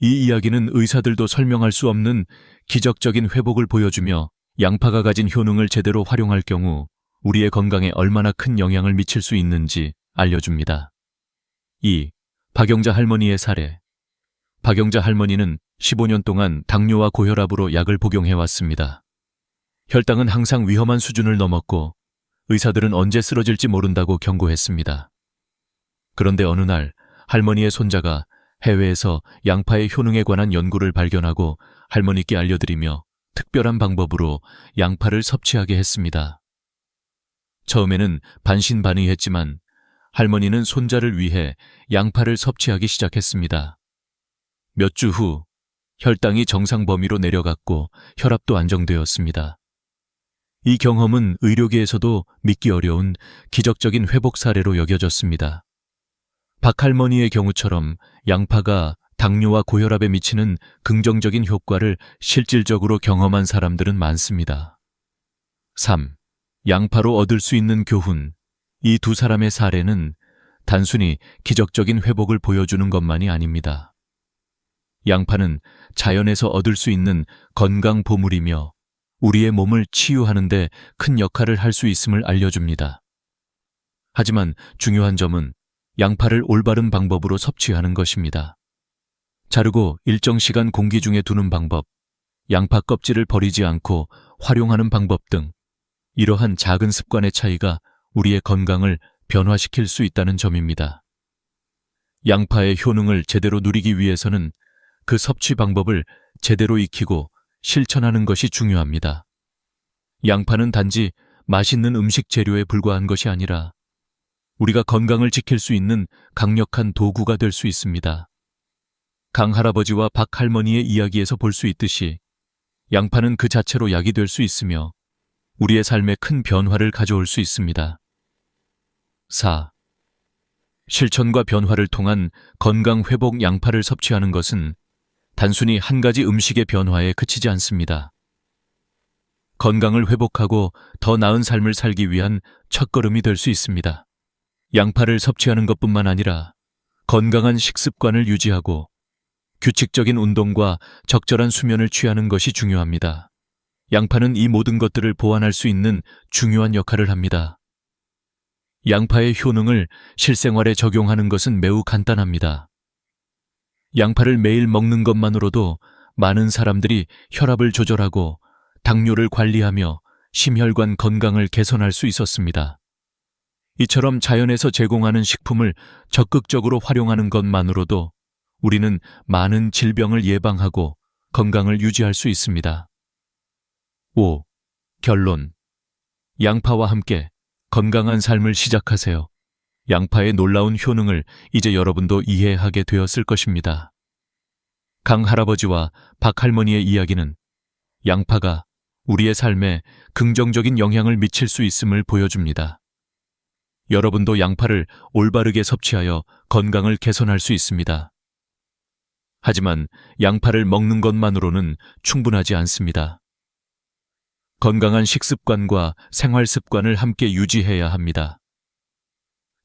이 이야기는 의사들도 설명할 수 없는 기적적인 회복을 보여주며 양파가 가진 효능을 제대로 활용할 경우 우리의 건강에 얼마나 큰 영향을 미칠 수 있는지 알려줍니다. 2. 박영자 할머니의 사례. 박영자 할머니는 15년 동안 당뇨와 고혈압으로 약을 복용해왔습니다. 혈당은 항상 위험한 수준을 넘었고 의사들은 언제 쓰러질지 모른다고 경고했습니다. 그런데 어느 날 할머니의 손자가 해외에서 양파의 효능에 관한 연구를 발견하고 할머니께 알려드리며 특별한 방법으로 양파를 섭취하게 했습니다. 처음에는 반신반의했지만 할머니는 손자를 위해 양파를 섭취하기 시작했습니다. 몇 주 후 혈당이 정상 범위로 내려갔고 혈압도 안정되었습니다. 이 경험은 의료계에서도 믿기 어려운 기적적인 회복 사례로 여겨졌습니다. 박 할머니의 경우처럼 양파가 당뇨와 고혈압에 미치는 긍정적인 효과를 실질적으로 경험한 사람들은 많습니다. 3. 양파로 얻을 수 있는 교훈. 이 두 사람의 사례는 단순히 기적적인 회복을 보여주는 것만이 아닙니다. 양파는 자연에서 얻을 수 있는 건강 보물이며 우리의 몸을 치유하는 데 큰 역할을 할 수 있음을 알려줍니다. 하지만 중요한 점은 양파를 올바른 방법으로 섭취하는 것입니다. 자르고 일정 시간 공기 중에 두는 방법, 양파 껍질을 버리지 않고 활용하는 방법 등 이러한 작은 습관의 차이가 우리의 건강을 변화시킬 수 있다는 점입니다. 양파의 효능을 제대로 누리기 위해서는 그 섭취 방법을 제대로 익히고 실천하는 것이 중요합니다. 양파는 단지 맛있는 음식 재료에 불과한 것이 아니라 우리가 건강을 지킬 수 있는 강력한 도구가 될 수 있습니다. 강 할아버지와 박 할머니의 이야기에서 볼 수 있듯이 양파는 그 자체로 약이 될 수 있으며 우리의 삶에 큰 변화를 가져올 수 있습니다. 4. 실천과 변화를 통한 건강 회복. 양파를 섭취하는 것은 단순히 한 가지 음식의 변화에 그치지 않습니다. 건강을 회복하고 더 나은 삶을 살기 위한 첫걸음이 될 수 있습니다. 양파를 섭취하는 것뿐만 아니라 건강한 식습관을 유지하고 규칙적인 운동과 적절한 수면을 취하는 것이 중요합니다. 양파는 이 모든 것들을 보완할 수 있는 중요한 역할을 합니다. 양파의 효능을 실생활에 적용하는 것은 매우 간단합니다. 양파를 매일 먹는 것만으로도 많은 사람들이 혈압을 조절하고 당뇨를 관리하며 심혈관 건강을 개선할 수 있었습니다. 이처럼 자연에서 제공하는 식품을 적극적으로 활용하는 것만으로도 우리는 많은 질병을 예방하고 건강을 유지할 수 있습니다. 5. 결론. 양파와 함께 건강한 삶을 시작하세요. 양파의 놀라운 효능을 이제 여러분도 이해하게 되었을 것입니다. 강 할아버지와 박 할머니의 이야기는 양파가 우리의 삶에 긍정적인 영향을 미칠 수 있음을 보여줍니다. 여러분도 양파를 올바르게 섭취하여 건강을 개선할 수 있습니다. 하지만 양파를 먹는 것만으로는 충분하지 않습니다. 건강한 식습관과 생활 습관을 함께 유지해야 합니다.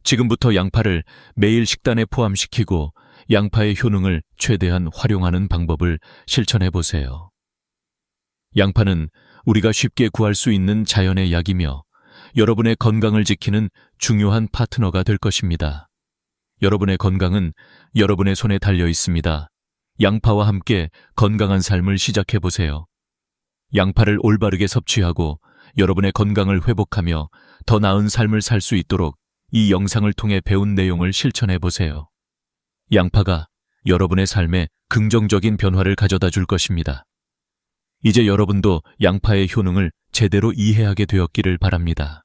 지금부터 양파를 매일 식단에 포함시키고 양파의 효능을 최대한 활용하는 방법을 실천해 보세요. 양파는 우리가 쉽게 구할 수 있는 자연의 약이며 여러분의 건강을 지키는 중요한 파트너가 될 것입니다. 여러분의 건강은 여러분의 손에 달려 있습니다. 양파와 함께 건강한 삶을 시작해 보세요. 양파를 올바르게 섭취하고 여러분의 건강을 회복하며 더 나은 삶을 살 수 있도록 이 영상을 통해 배운 내용을 실천해 보세요. 양파가 여러분의 삶에 긍정적인 변화를 가져다 줄 것입니다. 이제 여러분도 양파의 효능을 제대로 이해하게 되었기를 바랍니다.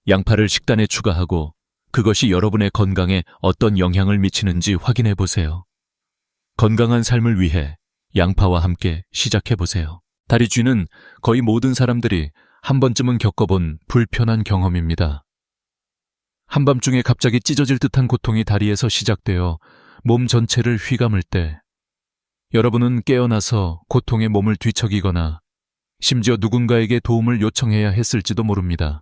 양파를 식단에 추가하고 그것이 여러분의 건강에 어떤 영향을 미치는지 확인해 보세요. 건강한 삶을 위해 양파와 함께 시작해 보세요. 다리쥐는 거의 모든 사람들이 한 번쯤은 겪어본 불편한 경험입니다. 한밤중에 갑자기 찢어질 듯한 고통이 다리에서 시작되어 몸 전체를 휘감을 때 여러분은 깨어나서 고통에 몸을 뒤척이거나 심지어 누군가에게 도움을 요청해야 했을지도 모릅니다.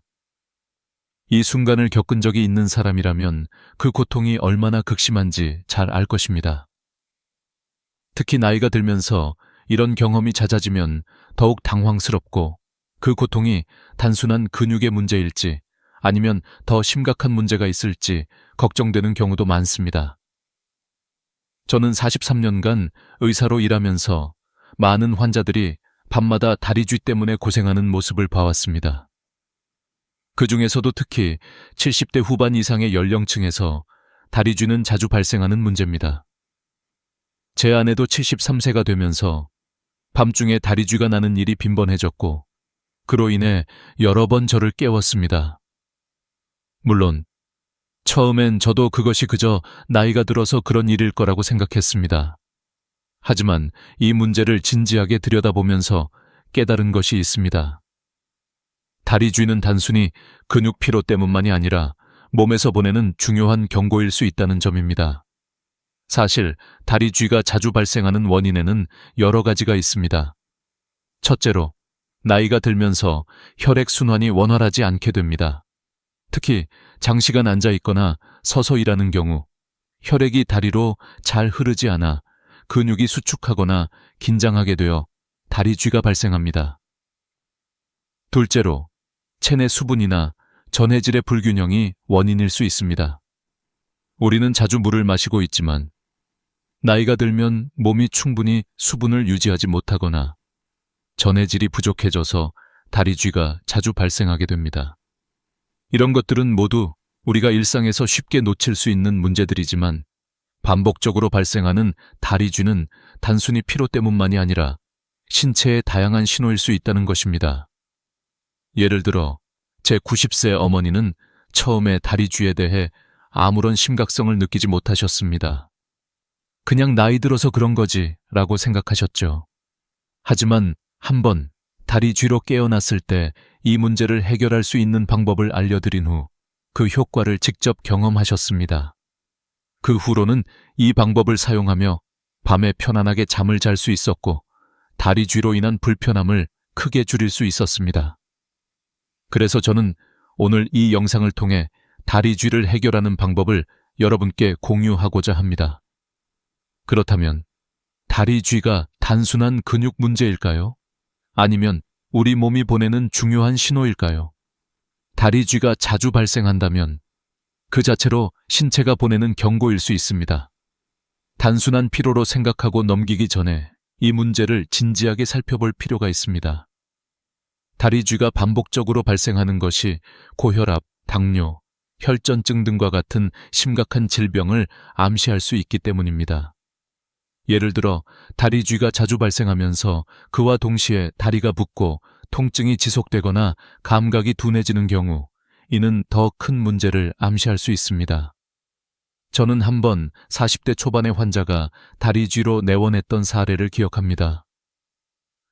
이 순간을 겪은 적이 있는 사람이라면 그 고통이 얼마나 극심한지 잘 알 것입니다. 특히 나이가 들면서 이런 경험이 잦아지면 더욱 당황스럽고 그 고통이 단순한 근육의 문제일지 아니면 더 심각한 문제가 있을지 걱정되는 경우도 많습니다. 저는 43년간 의사로 일하면서 많은 환자들이 밤마다 다리쥐 때문에 고생하는 모습을 봐왔습니다. 그 중에서도 특히 70대 후반 이상의 연령층에서 다리쥐는 자주 발생하는 문제입니다. 제 아내도 73세가 되면서 밤중에 다리쥐가 나는 일이 빈번해졌고 그로 인해 여러 번 저를 깨웠습니다. 물론 처음엔 저도 그것이 그저 나이가 들어서 그런 일일 거라고 생각했습니다. 하지만 이 문제를 진지하게 들여다보면서 깨달은 것이 있습니다. 다리쥐는 단순히 근육 피로 때문만이 아니라 몸에서 보내는 중요한 경고일 수 있다는 점입니다. 사실 다리쥐가 자주 발생하는 원인에는 여러 가지가 있습니다. 첫째로, 나이가 들면서 혈액순환이 원활하지 않게 됩니다. 특히 장시간 앉아 있거나 서서 일하는 경우 혈액이 다리로 잘 흐르지 않아 근육이 수축하거나 긴장하게 되어 다리쥐가 발생합니다. 둘째로, 체내 수분이나 전해질의 불균형이 원인일 수 있습니다. 우리는 자주 물을 마시고 있지만 나이가 들면 몸이 충분히 수분을 유지하지 못하거나 전해질이 부족해져서 다리쥐가 자주 발생하게 됩니다. 이런 것들은 모두 우리가 일상에서 쉽게 놓칠 수 있는 문제들이지만 반복적으로 발생하는 다리쥐는 단순히 피로 때문만이 아니라 신체의 다양한 신호일 수 있다는 것입니다. 예를 들어 제 90세 어머니는 처음에 다리쥐에 대해 아무런 심각성을 느끼지 못하셨습니다. 그냥 나이 들어서 그런 거지 라고 생각하셨죠. 하지만 한번 다리쥐로 깨어났을 때 이 문제를 해결할 수 있는 방법을 알려드린 후 그 효과를 직접 경험하셨습니다. 그 후로는 이 방법을 사용하며 밤에 편안하게 잠을 잘 수 있었고 다리쥐로 인한 불편함을 크게 줄일 수 있었습니다. 그래서 저는 오늘 이 영상을 통해 다리쥐를 해결하는 방법을 여러분께 공유하고자 합니다. 그렇다면 다리쥐가 단순한 근육 문제일까요? 아니면 우리 몸이 보내는 중요한 신호일까요? 다리쥐가 자주 발생한다면 그 자체로 신체가 보내는 경고일 수 있습니다. 단순한 피로로 생각하고 넘기기 전에 이 문제를 진지하게 살펴볼 필요가 있습니다. 다리쥐가 반복적으로 발생하는 것이 고혈압, 당뇨, 혈전증 등과 같은 심각한 질병을 암시할 수 있기 때문입니다. 예를 들어 다리쥐가 자주 발생하면서 그와 동시에 다리가 붓고 통증이 지속되거나 감각이 둔해지는 경우 이는 더 큰 문제를 암시할 수 있습니다. 저는 한번 40대 초반의 환자가 다리쥐로 내원했던 사례를 기억합니다.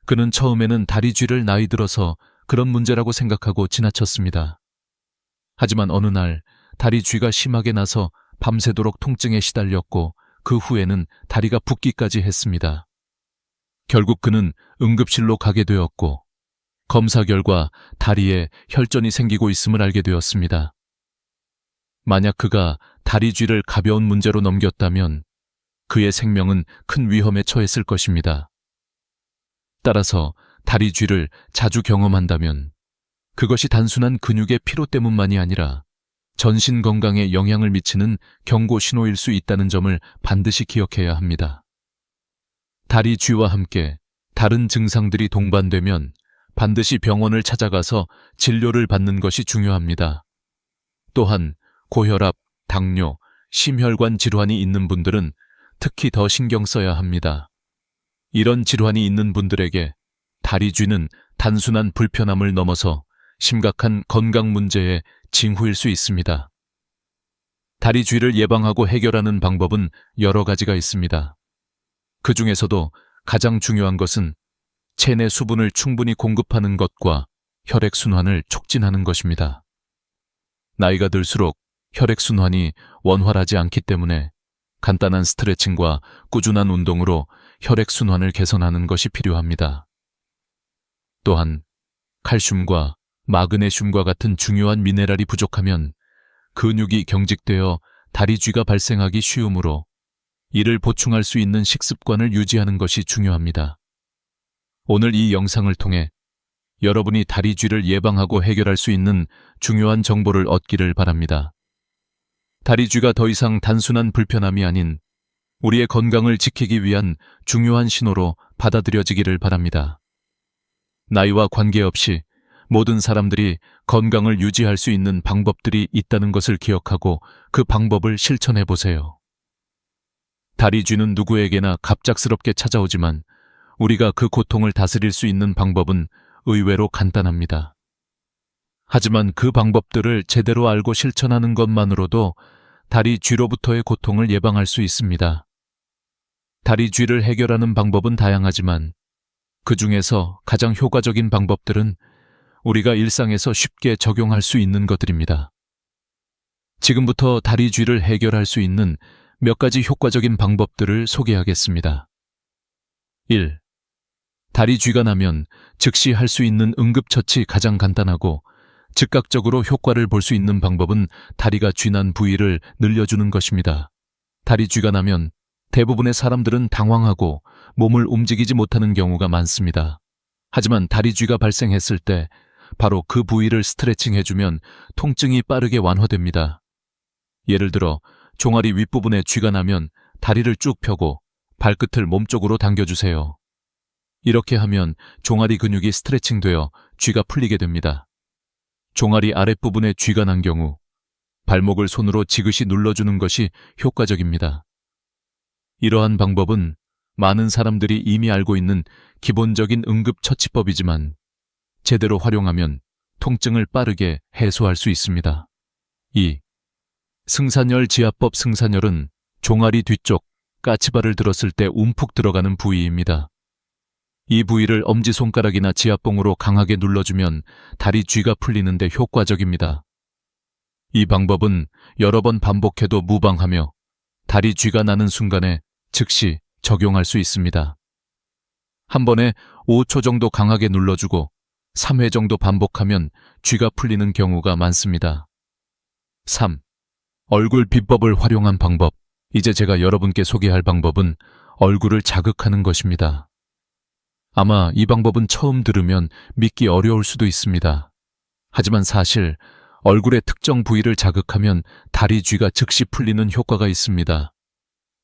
그는 처음에는 다리쥐를 나이 들어서 그런 문제라고 생각하고 지나쳤습니다. 하지만 어느 날 다리쥐가 심하게 나서 밤새도록 통증에 시달렸고 그 후에는 다리가 붓기까지 했습니다. 결국 그는 응급실로 가게 되었고 검사 결과 다리에 혈전이 생기고 있음을 알게 되었습니다. 만약 그가 다리쥐를 가벼운 문제로 넘겼다면 그의 생명은 큰 위험에 처했을 것입니다. 따라서 다리쥐를 자주 경험한다면 그것이 단순한 근육의 피로 때문만이 아니라 전신 건강에 영향을 미치는 경고 신호일 수 있다는 점을 반드시 기억해야 합니다. 다리쥐와 함께 다른 증상들이 동반되면 반드시 병원을 찾아가서 진료를 받는 것이 중요합니다. 또한 고혈압, 당뇨, 심혈관 질환이 있는 분들은 특히 더 신경 써야 합니다. 이런 질환이 있는 분들에게 다리쥐는 단순한 불편함을 넘어서 심각한 건강 문제의 징후일 수 있습니다. 다리 쥐를 예방하고 해결하는 방법은 여러 가지가 있습니다. 그 중에서도 가장 중요한 것은 체내 수분을 충분히 공급하는 것과 혈액순환을 촉진하는 것입니다. 나이가 들수록 혈액순환이 원활하지 않기 때문에 간단한 스트레칭과 꾸준한 운동으로 혈액순환을 개선하는 것이 필요합니다. 또한 칼슘과 마그네슘과 같은 중요한 미네랄이 부족하면 근육이 경직되어 다리쥐가 발생하기 쉬우므로 이를 보충할 수 있는 식습관을 유지하는 것이 중요합니다. 오늘 이 영상을 통해 여러분이 다리쥐를 예방하고 해결할 수 있는 중요한 정보를 얻기를 바랍니다. 다리쥐가 더 이상 단순한 불편함이 아닌 우리의 건강을 지키기 위한 중요한 신호로 받아들여지기를 바랍니다. 나이와 관계없이 모든 사람들이 건강을 유지할 수 있는 방법들이 있다는 것을 기억하고 그 방법을 실천해 보세요. 다리쥐는 누구에게나 갑작스럽게 찾아오지만 우리가 그 고통을 다스릴 수 있는 방법은 의외로 간단합니다. 하지만 그 방법들을 제대로 알고 실천하는 것만으로도 다리쥐로부터의 고통을 예방할 수 있습니다. 다리쥐를 해결하는 방법은 다양하지만 그 중에서 가장 효과적인 방법들은 우리가 일상에서 쉽게 적용할 수 있는 것들입니다. 지금부터 다리쥐를 해결할 수 있는 몇 가지 효과적인 방법들을 소개하겠습니다. 1. 다리쥐가 나면 즉시 할 수 있는 응급처치. 가장 간단하고 즉각적으로 효과를 볼 수 있는 방법은 다리가 쥐난 부위를 늘려주는 것입니다. 다리쥐가 나면 대부분의 사람들은 당황하고 몸을 움직이지 못하는 경우가 많습니다. 하지만 다리쥐가 발생했을 때 바로 그 부위를 스트레칭해주면 통증이 빠르게 완화됩니다. 예를 들어 종아리 윗부분에 쥐가 나면 다리를 쭉 펴고 발끝을 몸쪽으로 당겨주세요. 이렇게 하면 종아리 근육이 스트레칭되어 쥐가 풀리게 됩니다. 종아리 아랫부분에 쥐가 난 경우 발목을 손으로 지그시 눌러주는 것이 효과적입니다. 이러한 방법은 많은 사람들이 이미 알고 있는 기본적인 응급처치법이지만 제대로 활용하면 통증을 빠르게 해소할 수 있습니다. 2. 승산열 지압법. 승산열은 종아리 뒤쪽 까치발을 들었을 때 움푹 들어가는 부위입니다. 이 부위를 엄지손가락이나 지압봉으로 강하게 눌러주면 다리 쥐가 풀리는데 효과적입니다. 이 방법은 여러 번 반복해도 무방하며 다리 쥐가 나는 순간에 즉시 적용할 수 있습니다. 한 번에 5초 정도 강하게 눌러주고 3회 정도 반복하면 쥐가 풀리는 경우가 많습니다. 3. 얼굴 비법을 활용한 방법. 이제 제가 여러분께 소개할 방법은 얼굴을 자극하는 것입니다. 아마 이 방법은 처음 들으면 믿기 어려울 수도 있습니다. 하지만 사실 얼굴의 특정 부위를 자극하면 다리 쥐가 즉시 풀리는 효과가 있습니다.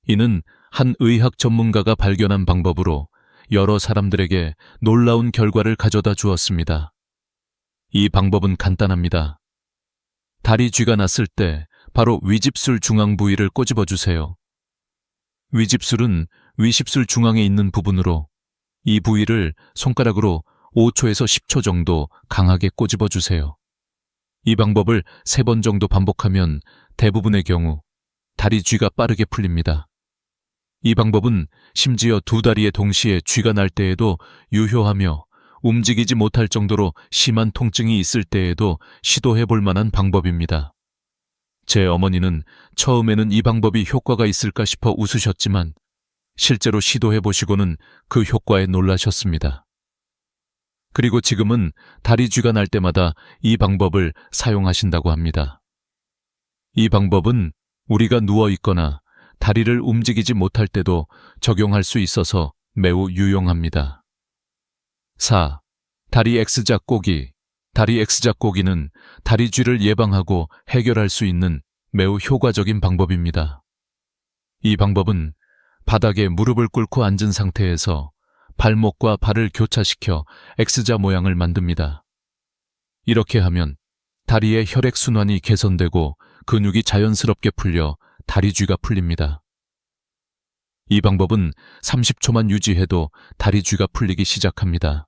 이는 한 의학 전문가가 발견한 방법으로 여러 사람들에게 놀라운 결과를 가져다 주었습니다. 이 방법은 간단합니다. 다리 쥐가 났을 때 바로 위집술 중앙 부위를 꼬집어 주세요. 위집술은 위십술 중앙에 있는 부분으로 이 부위를 손가락으로 5초에서 10초 정도 강하게 꼬집어 주세요. 이 방법을 3번 정도 반복하면 대부분의 경우 다리 쥐가 빠르게 풀립니다. 이 방법은 심지어 두 다리에 동시에 쥐가 날 때에도 유효하며 움직이지 못할 정도로 심한 통증이 있을 때에도 시도해 볼 만한 방법입니다. 제 어머니는 처음에는 이 방법이 효과가 있을까 싶어 웃으셨지만 실제로 시도해 보시고는 그 효과에 놀라셨습니다. 그리고 지금은 다리 쥐가 날 때마다 이 방법을 사용하신다고 합니다. 이 방법은 우리가 누워 있거나 다리를 움직이지 못할 때도 적용할 수 있어서 매우 유용합니다. 4. 다리 X자 꼬기. 다리 X자 꼬기는 다리 쥐를 예방하고 해결할 수 있는 매우 효과적인 방법입니다. 이 방법은 바닥에 무릎을 꿇고 앉은 상태에서 발목과 발을 교차시켜 X자 모양을 만듭니다. 이렇게 하면 다리의 혈액순환이 개선되고 근육이 자연스럽게 풀려 다리 쥐가 풀립니다. 이 방법은 30초만 유지해도 다리 쥐가 풀리기 시작합니다.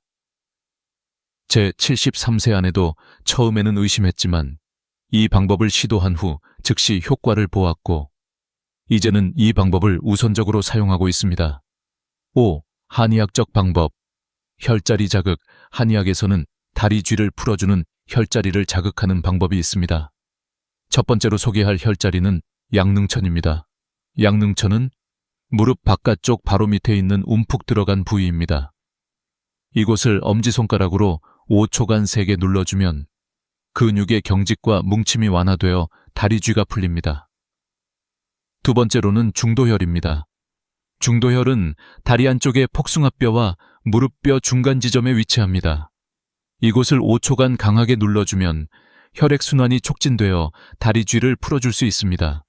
제 73세 아내도 처음에는 의심했지만 이 방법을 시도한 후 즉시 효과를 보았고, 이제는 이 방법을 우선적으로 사용하고 있습니다. 5. 한의학적 방법. 혈자리 자극. 한의학에서는 다리 쥐를 풀어주는 혈자리를 자극하는 방법이 있습니다. 첫 번째로 소개할 혈자리는 양능천입니다. 양능천은 무릎 바깥쪽 바로 밑에 있는 움푹 들어간 부위입니다. 이곳을 엄지손가락으로 5초간 세게 눌러주면 근육의 경직과 뭉침이 완화되어 다리 쥐가 풀립니다. 두 번째로는 중도혈입니다. 중도혈은 다리 안쪽의 폭숭아뼈와 무릎뼈 중간 지점에 위치합니다. 이곳을 5초간 강하게 눌러주면 혈액순환이 촉진되어 다리 쥐를 풀어줄 수 있습니다.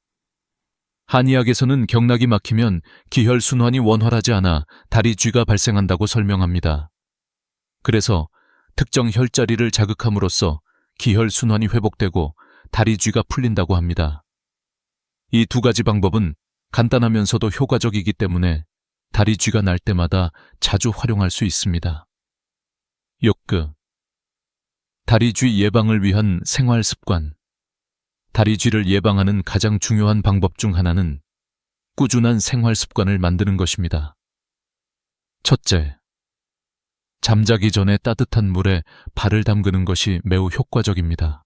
한의학에서는 경락이 막히면 기혈순환이 원활하지 않아 다리 쥐가 발생한다고 설명합니다. 그래서 특정 혈자리를 자극함으로써 기혈순환이 회복되고 다리 쥐가 풀린다고 합니다. 이 두 가지 방법은 간단하면서도 효과적이기 때문에 다리 쥐가 날 때마다 자주 활용할 수 있습니다. 6급. 다리 쥐 예방을 위한 생활 습관. 다리 쥐를 예방하는 가장 중요한 방법 중 하나는 꾸준한 생활 습관을 만드는 것입니다. 첫째, 잠자기 전에 따뜻한 물에 발을 담그는 것이 매우 효과적입니다.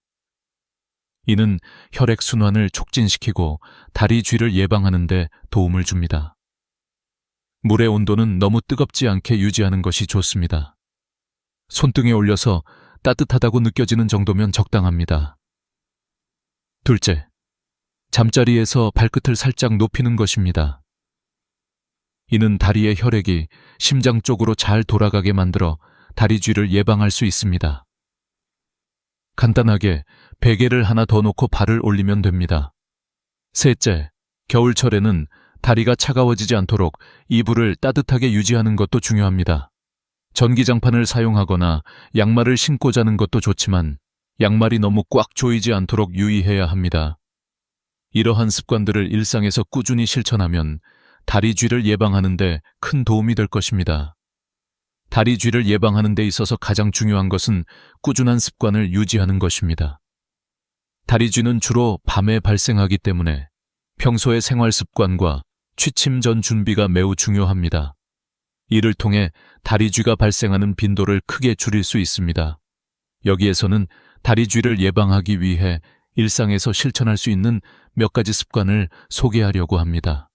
이는 혈액순환을 촉진시키고 다리 쥐를 예방하는 데 도움을 줍니다. 물의 온도는 너무 뜨겁지 않게 유지하는 것이 좋습니다. 손등에 올려서 따뜻하다고 느껴지는 정도면 적당합니다. 둘째, 잠자리에서 발끝을 살짝 높이는 것입니다. 이는 다리의 혈액이 심장 쪽으로 잘 돌아가게 만들어 다리 쥐를 예방할 수 있습니다. 간단하게 베개를 하나 더 놓고 발을 올리면 됩니다. 셋째, 겨울철에는 다리가 차가워지지 않도록 이불을 따뜻하게 유지하는 것도 중요합니다. 전기장판을 사용하거나 양말을 신고 자는 것도 좋지만 양말이 너무 꽉 조이지 않도록 유의해야 합니다. 이러한 습관들을 일상에서 꾸준히 실천하면 다리 쥐를 예방하는 데 큰 도움이 될 것입니다. 다리 쥐를 예방하는 데 있어서 가장 중요한 것은 꾸준한 습관을 유지하는 것입니다. 다리 쥐는 주로 밤에 발생하기 때문에 평소의 생활 습관과 취침 전 준비가 매우 중요합니다. 이를 통해 다리 쥐가 발생하는 빈도를 크게 줄일 수 있습니다. 여기에서는 다리 쥐를 예방하기 위해 일상에서 실천할 수 있는 몇 가지 습관을 소개하려고 합니다.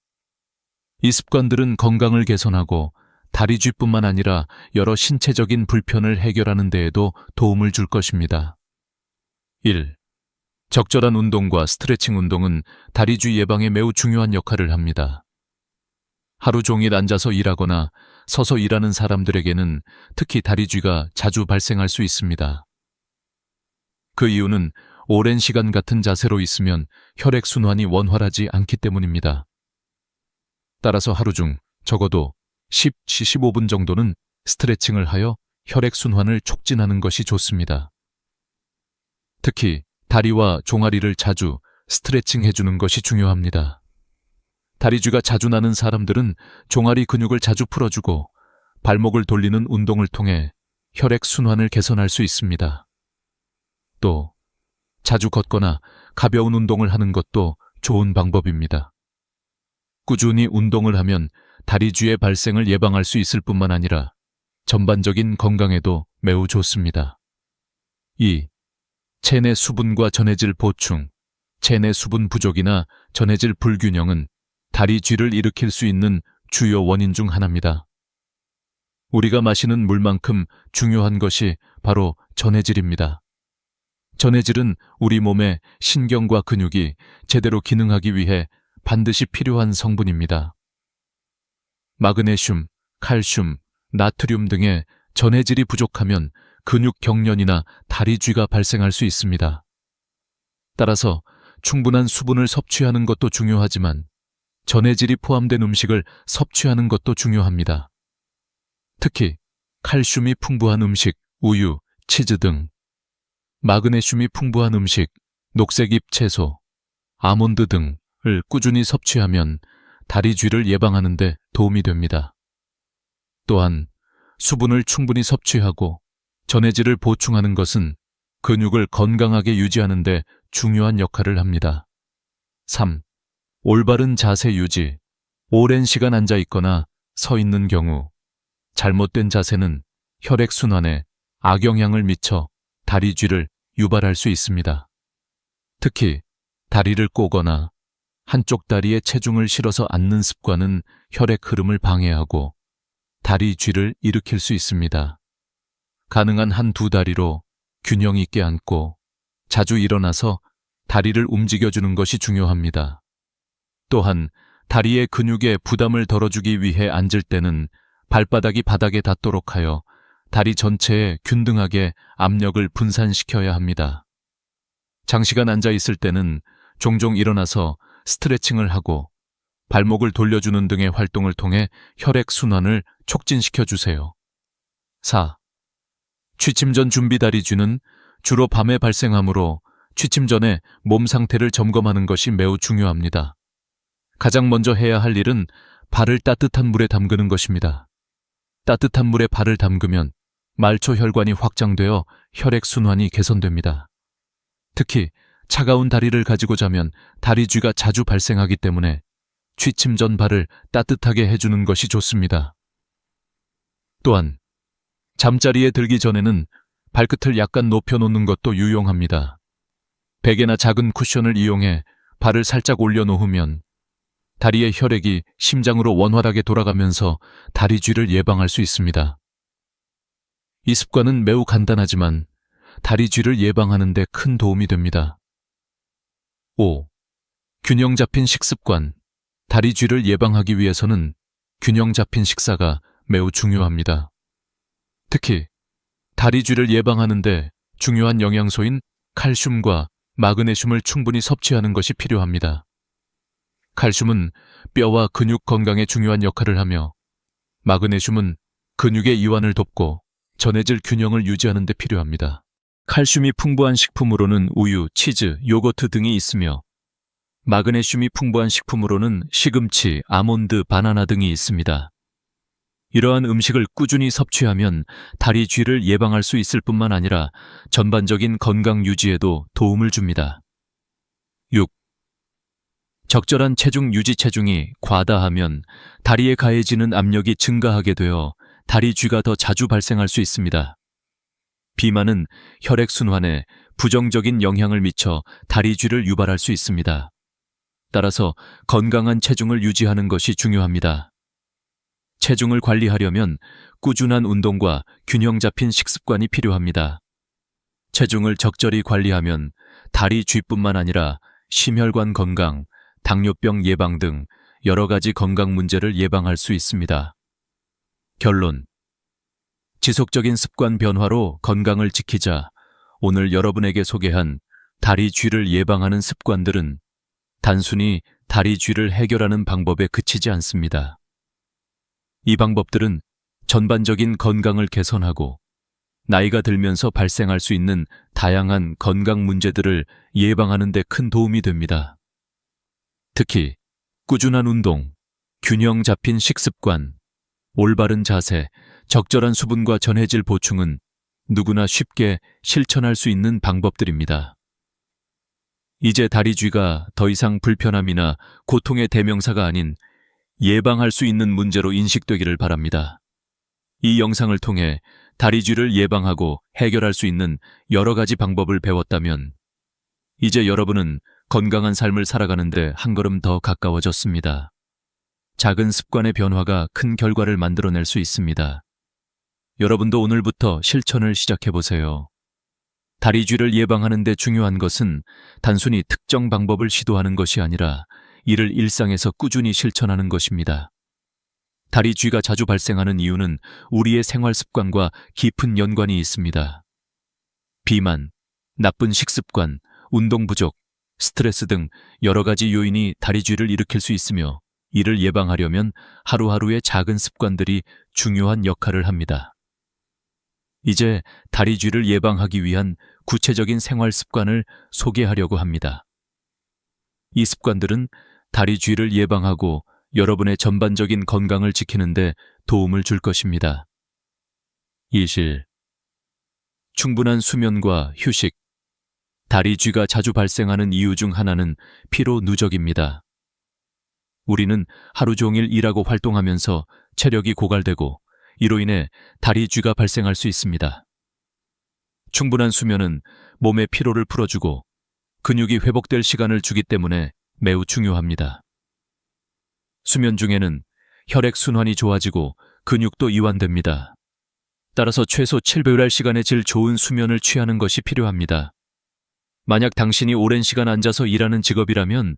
이 습관들은 건강을 개선하고 다리 쥐뿐만 아니라 여러 신체적인 불편을 해결하는 데에도 도움을 줄 것입니다. 1. 적절한 운동과 스트레칭 운동은 다리 쥐 예방에 매우 중요한 역할을 합니다. 하루 종일 앉아서 일하거나 서서 일하는 사람들에게는 특히 다리 쥐가 자주 발생할 수 있습니다. 그 이유는 오랜 시간 같은 자세로 있으면 혈액순환이 원활하지 않기 때문입니다. 따라서 하루 중 적어도 10-15분 정도는 스트레칭을 하여 혈액순환을 촉진하는 것이 좋습니다. 특히 다리와 종아리를 자주 스트레칭 해주는 것이 중요합니다. 다리쥐가 자주 나는 사람들은 종아리 근육을 자주 풀어주고 발목을 돌리는 운동을 통해 혈액순환을 개선할 수 있습니다. 또 자주 걷거나 가벼운 운동을 하는 것도 좋은 방법입니다. 꾸준히 운동을 하면 다리쥐의 발생을 예방할 수 있을 뿐만 아니라 전반적인 건강에도 매우 좋습니다. 2. 체내 수분과 전해질 보충. 체내 수분 부족이나 전해질 불균형은 다리 쥐를 일으킬 수 있는 주요 원인 중 하나입니다. 우리가 마시는 물만큼 중요한 것이 바로 전해질입니다. 전해질은 우리 몸의 신경과 근육이 제대로 기능하기 위해 반드시 필요한 성분입니다. 마그네슘, 칼슘, 나트륨 등의 전해질이 부족하면 근육 경련이나 다리 쥐가 발생할 수 있습니다. 따라서 충분한 수분을 섭취하는 것도 중요하지만 전해질이 포함된 음식을 섭취하는 것도 중요합니다. 특히 칼슘이 풍부한 음식, 우유, 치즈 등, 마그네슘이 풍부한 음식, 녹색잎 채소, 아몬드 등을 꾸준히 섭취하면 다리 쥐를 예방하는 데 도움이 됩니다. 또한 수분을 충분히 섭취하고 전해질을 보충하는 것은 근육을 건강하게 유지하는 데 중요한 역할을 합니다. 3. 올바른 자세 유지. 오랜 시간 앉아 있거나 서 있는 경우 잘못된 자세는 혈액순환에 악영향을 미쳐 다리쥐를 유발할 수 있습니다. 특히 다리를 꼬거나 한쪽 다리에 체중을 실어서 앉는 습관은 혈액 흐름을 방해하고 다리 쥐를 일으킬 수 있습니다. 가능한 한두 다리로 균형 있게 앉고 자주 일어나서 다리를 움직여주는 것이 중요합니다. 또한 다리의 근육에 부담을 덜어주기 위해 앉을 때는 발바닥이 바닥에 닿도록 하여 다리 전체에 균등하게 압력을 분산시켜야 합니다. 장시간 앉아 있을 때는 종종 일어나서 스트레칭을 하고 발목을 돌려주는 등의 활동을 통해 혈액순환을 촉진시켜 주세요. 4. 취침 전 준비 다리쥐는 주로 밤에 발생하므로 취침 전에 몸 상태를 점검하는 것이 매우 중요합니다. 가장 먼저 해야 할 일은 발을 따뜻한 물에 담그는 것입니다. 따뜻한 물에 발을 담그면 말초 혈관이 확장되어 혈액순환이 개선됩니다. 특히 차가운 다리를 가지고 자면 다리쥐가 자주 발생하기 때문에 취침 전 발을 따뜻하게 해주는 것이 좋습니다. 또한 잠자리에 들기 전에는 발끝을 약간 높여놓는 것도 유용합니다. 베개나 작은 쿠션을 이용해 발을 살짝 올려놓으면 다리의 혈액이 심장으로 원활하게 돌아가면서 다리쥐를 예방할 수 있습니다. 이 습관은 매우 간단하지만 다리쥐를 예방하는 데 큰 도움이 됩니다. 5. 균형 잡힌 식습관. 다리쥐를 예방하기 위해서는 균형 잡힌 식사가 매우 중요합니다. 특히 다리쥐를 예방하는 데 중요한 영양소인 칼슘과 마그네슘을 충분히 섭취하는 것이 필요합니다. 칼슘은 뼈와 근육 건강에 중요한 역할을 하며 마그네슘은 근육의 이완을 돕고 전해질 균형을 유지하는 데 필요합니다. 칼슘이 풍부한 식품으로는 우유, 치즈, 요거트 등이 있으며 마그네슘이 풍부한 식품으로는 시금치, 아몬드, 바나나 등이 있습니다. 이러한 음식을 꾸준히 섭취하면 다리쥐를 예방할 수 있을 뿐만 아니라 전반적인 건강 유지에도 도움을 줍니다. 6. 적절한 체중 유지 체중이 과다하면 다리에 가해지는 압력이 증가하게 되어 다리쥐가 더 자주 발생할 수 있습니다. 비만은 혈액순환에 부정적인 영향을 미쳐 다리쥐를 유발할 수 있습니다. 따라서 건강한 체중을 유지하는 것이 중요합니다. 체중을 관리하려면 꾸준한 운동과 균형 잡힌 식습관이 필요합니다. 체중을 적절히 관리하면 다리쥐뿐만 아니라 심혈관 건강, 당뇨병 예방 등 여러 가지 건강 문제를 예방할 수 있습니다. 결론. 지속적인 습관 변화로 건강을 지키자. 오늘 여러분에게 소개한 다리쥐를 예방하는 습관들은 단순히 다리쥐를 해결하는 방법에 그치지 않습니다. 이 방법들은 전반적인 건강을 개선하고 나이가 들면서 발생할 수 있는 다양한 건강 문제들을 예방하는 데 큰 도움이 됩니다. 특히 꾸준한 운동, 균형 잡힌 식습관, 올바른 자세, 적절한 수분과 전해질 보충은 누구나 쉽게 실천할 수 있는 방법들입니다. 이제 다리쥐가 더 이상 불편함이나 고통의 대명사가 아닌 예방할 수 있는 문제로 인식되기를 바랍니다. 이 영상을 통해 다리쥐를 예방하고 해결할 수 있는 여러 가지 방법을 배웠다면 이제 여러분은 건강한 삶을 살아가는데 한 걸음 더 가까워졌습니다. 작은 습관의 변화가 큰 결과를 만들어낼 수 있습니다. 여러분도 오늘부터 실천을 시작해보세요. 다리쥐를 예방하는 데 중요한 것은 단순히 특정 방법을 시도하는 것이 아니라 이를 일상에서 꾸준히 실천하는 것입니다. 다리쥐가 자주 발생하는 이유는 우리의 생활 습관과 깊은 연관이 있습니다. 비만, 나쁜 식습관, 운동 부족, 스트레스 등 여러 가지 요인이 다리쥐를 일으킬 수 있으며 이를 예방하려면 하루하루의 작은 습관들이 중요한 역할을 합니다. 이제 다리쥐를 예방하기 위한 구체적인 생활 습관을 소개하려고 합니다. 이 습관들은 다리쥐를 예방하고 여러분의 전반적인 건강을 지키는 데 도움을 줄 것입니다. 1. 충분한 수면과 휴식. 다리 쥐가 자주 발생하는 이유 중 하나는 피로 누적입니다. 우리는 하루 종일 일하고 활동하면서 체력이 고갈되고 이로 인해 다리 쥐가 발생할 수 있습니다. 충분한 수면은 몸의 피로를 풀어주고 근육이 회복될 시간을 주기 때문에 매우 중요합니다. 수면 중에는 혈액순환이 좋아지고 근육도 이완됩니다. 따라서 최소 7배율 시간의 질 좋은 수면을 취하는 것이 필요합니다. 만약 당신이 오랜 시간 앉아서 일하는 직업이라면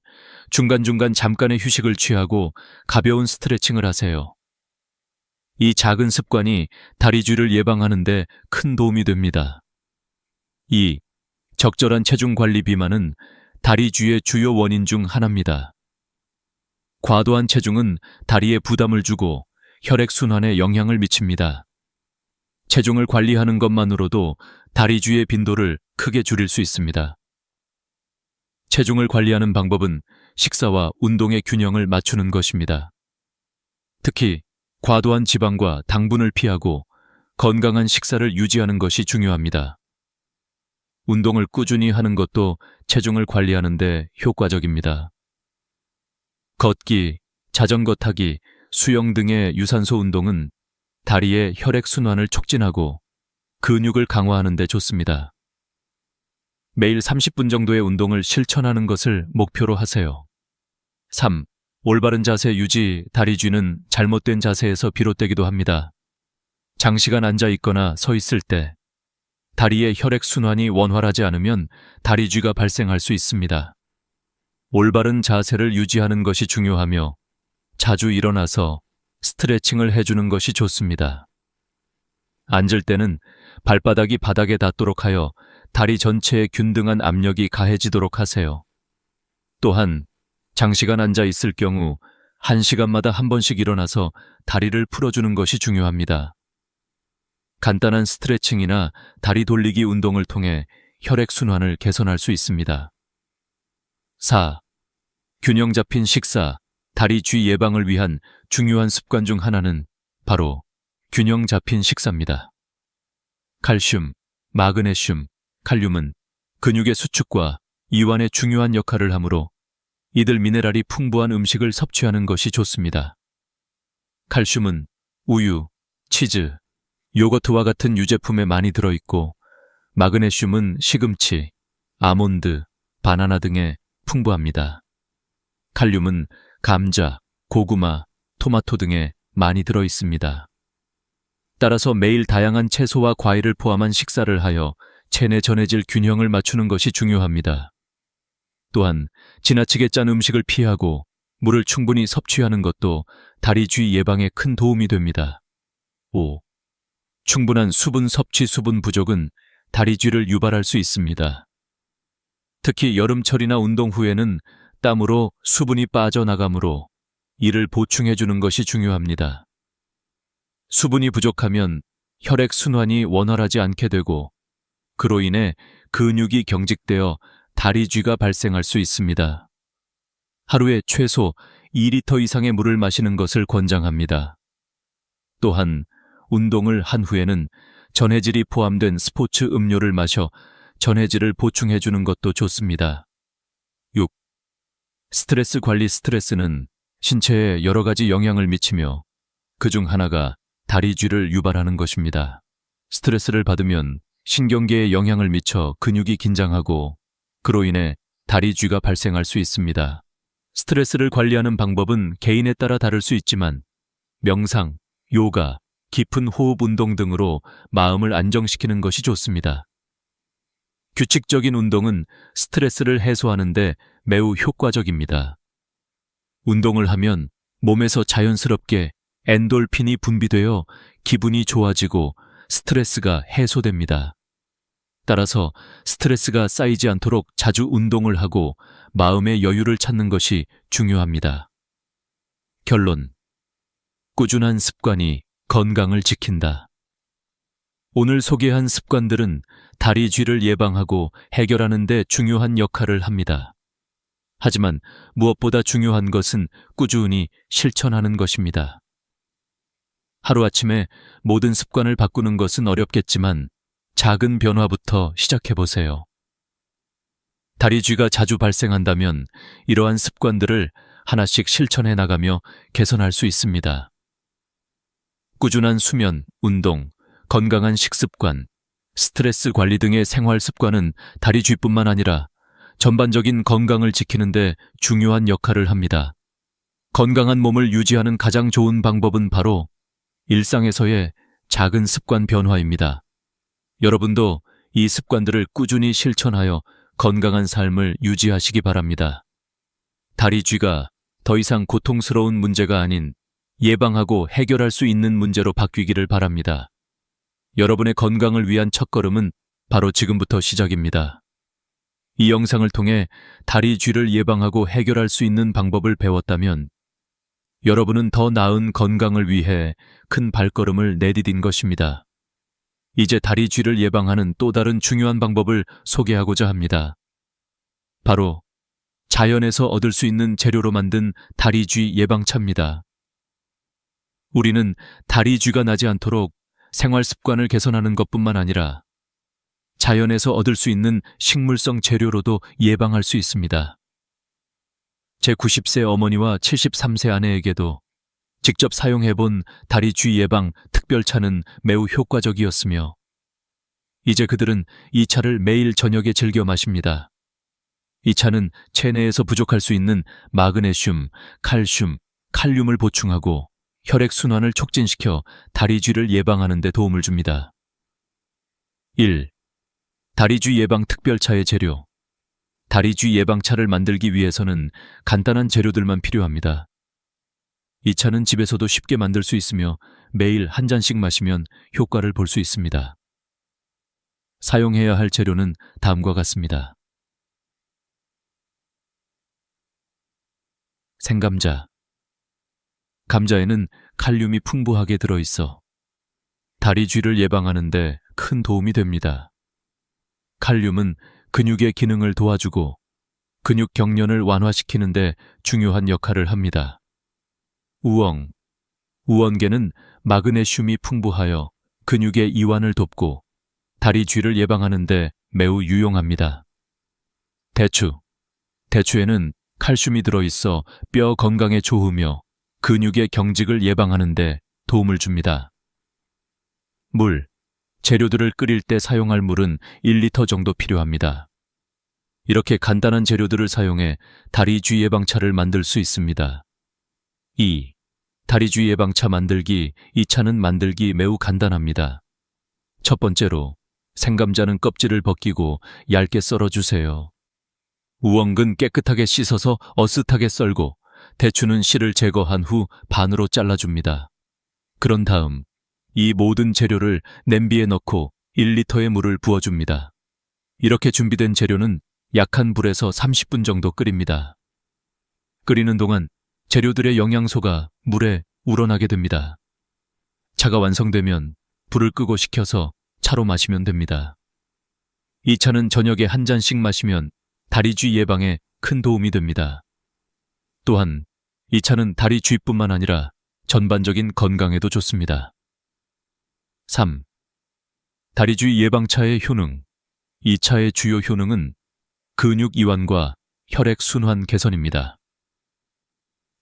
중간중간 잠깐의 휴식을 취하고 가벼운 스트레칭을 하세요. 이 작은 습관이 다리 쥐를 예방하는 데 큰 도움이 됩니다. 2. 적절한 체중 관리 비만은 다리 쥐의 주요 원인 중 하나입니다. 과도한 체중은 다리에 부담을 주고 혈액순환에 영향을 미칩니다. 체중을 관리하는 것만으로도 다리 쥐의 빈도를 크게 줄일 수 있습니다. 체중을 관리하는 방법은 식사와 운동의 균형을 맞추는 것입니다. 특히 과도한 지방과 당분을 피하고 건강한 식사를 유지하는 것이 중요합니다. 운동을 꾸준히 하는 것도 체중을 관리하는 데 효과적입니다. 걷기, 자전거 타기, 수영 등의 유산소 운동은 다리의 혈액순환을 촉진하고 근육을 강화하는 데 좋습니다. 매일 30분 정도의 운동을 실천하는 것을 목표로 하세요. 3. 올바른 자세 유지. 다리 쥐는 잘못된 자세에서 비롯되기도 합니다. 장시간 앉아 있거나 서 있을 때 다리의 혈액순환이 원활하지 않으면 다리 쥐가 발생할 수 있습니다. 올바른 자세를 유지하는 것이 중요하며 자주 일어나서 스트레칭을 해주는 것이 좋습니다. 앉을 때는 발바닥이 바닥에 닿도록 하여 다리 전체에 균등한 압력이 가해지도록 하세요. 또한 장시간 앉아 있을 경우 1시간마다 한 번씩 일어나서 다리를 풀어주는 것이 중요합니다. 간단한 스트레칭이나 다리 돌리기 운동을 통해 혈액순환을 개선할 수 있습니다. 4. 균형 잡힌 식사. 다리 쥐 예방을 위한 중요한 습관 중 하나는 바로 균형 잡힌 식사입니다. 칼슘, 마그네슘, 칼륨은 근육의 수축과 이완에 중요한 역할을 하므로 이들 미네랄이 풍부한 음식을 섭취하는 것이 좋습니다. 칼슘은 우유, 치즈, 요거트와 같은 유제품에 많이 들어있고 마그네슘은 시금치, 아몬드, 바나나 등에 풍부합니다. 칼륨은 감자, 고구마, 토마토 등에 많이 들어있습니다. 따라서 매일 다양한 채소와 과일을 포함한 식사를 하여 체내 전해질 균형을 맞추는 것이 중요합니다. 또한 지나치게 짠 음식을 피하고 물을 충분히 섭취하는 것도 다리 쥐 예방에 큰 도움이 됩니다. 5. 충분한 수분 섭취. 수분 부족은 다리 쥐를 유발할 수 있습니다. 특히 여름철이나 운동 후에는 땀으로 수분이 빠져나가므로 이를 보충해주는 것이 중요합니다. 수분이 부족하면 혈액 순환이 원활하지 않게 되고 그로 인해 근육이 경직되어 다리 쥐가 발생할 수 있습니다. 하루에 최소 2리터 이상의 물을 마시는 것을 권장합니다. 또한 운동을 한 후에는 전해질이 포함된 스포츠 음료를 마셔 전해질을 보충해주는 것도 좋습니다. 6. 스트레스 관리. 스트레스는 신체에 여러 가지 영향을 미치며 그중 하나가 다리 쥐를 유발하는 것입니다. 스트레스를 받으면 신경계에 영향을 미쳐 근육이 긴장하고 그로 인해 다리 쥐가 발생할 수 있습니다. 스트레스를 관리하는 방법은 개인에 따라 다를 수 있지만 명상, 요가, 깊은 호흡 운동 등으로 마음을 안정시키는 것이 좋습니다. 규칙적인 운동은 스트레스를 해소하는 데 매우 효과적입니다. 운동을 하면 몸에서 자연스럽게 엔돌핀이 분비되어 기분이 좋아지고 스트레스가 해소됩니다. 따라서 스트레스가 쌓이지 않도록 자주 운동을 하고 마음의 여유를 찾는 것이 중요합니다. 결론. 꾸준한 습관이 건강을 지킨다. 오늘 소개한 습관들은 다리 쥐를 예방하고 해결하는 데 중요한 역할을 합니다. 하지만 무엇보다 중요한 것은 꾸준히 실천하는 것입니다. 하루아침에 모든 습관을 바꾸는 것은 어렵겠지만 작은 변화부터 시작해보세요. 다리쥐가 자주 발생한다면 이러한 습관들을 하나씩 실천해 나가며 개선할 수 있습니다. 꾸준한 수면, 운동, 건강한 식습관, 스트레스 관리 등의 생활 습관은 다리쥐뿐만 아니라 전반적인 건강을 지키는 데 중요한 역할을 합니다. 건강한 몸을 유지하는 가장 좋은 방법은 바로 일상에서의 작은 습관 변화입니다. 여러분도 이 습관들을 꾸준히 실천하여 건강한 삶을 유지하시기 바랍니다. 다리쥐가 더 이상 고통스러운 문제가 아닌 예방하고 해결할 수 있는 문제로 바뀌기를 바랍니다. 여러분의 건강을 위한 첫걸음은 바로 지금부터 시작입니다. 이 영상을 통해 다리쥐를 예방하고 해결할 수 있는 방법을 배웠다면 여러분은 더 나은 건강을 위해 큰 발걸음을 내디딘 것입니다. 이제 다리쥐를 예방하는 또 다른 중요한 방법을 소개하고자 합니다. 바로 자연에서 얻을 수 있는 재료로 만든 다리쥐 예방차입니다. 우리는 다리쥐가 나지 않도록 생활 습관을 개선하는 것뿐만 아니라 자연에서 얻을 수 있는 식물성 재료로도 예방할 수 있습니다. 제 90세 어머니와 73세 아내에게도 직접 사용해본 다리쥐 예방 특별차는 매우 효과적이었으며 이제 그들은 이 차를 매일 저녁에 즐겨 마십니다. 이 차는 체내에서 부족할 수 있는 마그네슘, 칼슘, 칼륨을 보충하고 혈액순환을 촉진시켜 다리쥐를 예방하는 데 도움을 줍니다. 1. 다리쥐 예방 특별차의 재료. 다리쥐 예방차를 만들기 위해서는 간단한 재료들만 필요합니다. 이 차는 집에서도 쉽게 만들 수 있으며 매일 한 잔씩 마시면 효과를 볼 수 있습니다. 사용해야 할 재료는 다음과 같습니다. 생감자. 감자에는 칼륨이 풍부하게 들어있어 다리쥐를 예방하는 데 큰 도움이 됩니다. 칼륨은 근육의 기능을 도와주고 근육 경련을 완화시키는 데 중요한 역할을 합니다. 우엉. 우엉개는 마그네슘이 풍부하여 근육의 이완을 돕고 다리쥐를 예방하는 데 매우 유용합니다. 대추. 대추에는 칼슘이 들어있어 뼈 건강에 좋으며 근육의 경직을 예방하는 데 도움을 줍니다. 물. 재료들을 끓일 때 사용할 물은 1리터 정도 필요합니다. 이렇게 간단한 재료들을 사용해 다리쥐 예방차를 만들 수 있습니다. 2. 다리쥐 예방차 만들기. 이 차는 만들기 매우 간단합니다. 첫 번째로 생감자는 껍질을 벗기고 얇게 썰어주세요. 우엉은 깨끗하게 씻어서 어슷하게 썰고 대추는 씨를 제거한 후 반으로 잘라줍니다. 그런 다음 이 모든 재료를 냄비에 넣고 1리터의 물을 부어줍니다. 이렇게 준비된 재료는 약한 불에서 30분 정도 끓입니다. 끓이는 동안 재료들의 영양소가 물에 우러나게 됩니다. 차가 완성되면 불을 끄고 식혀서 차로 마시면 됩니다. 이 차는 저녁에 한 잔씩 마시면 다리쥐 예방에 큰 도움이 됩니다. 또한 이 차는 다리쥐뿐만 아니라 전반적인 건강에도 좋습니다. 3. 다리쥐 예방차의 효능. 이 차의 주요 효능은 근육 이완과 혈액 순환 개선입니다.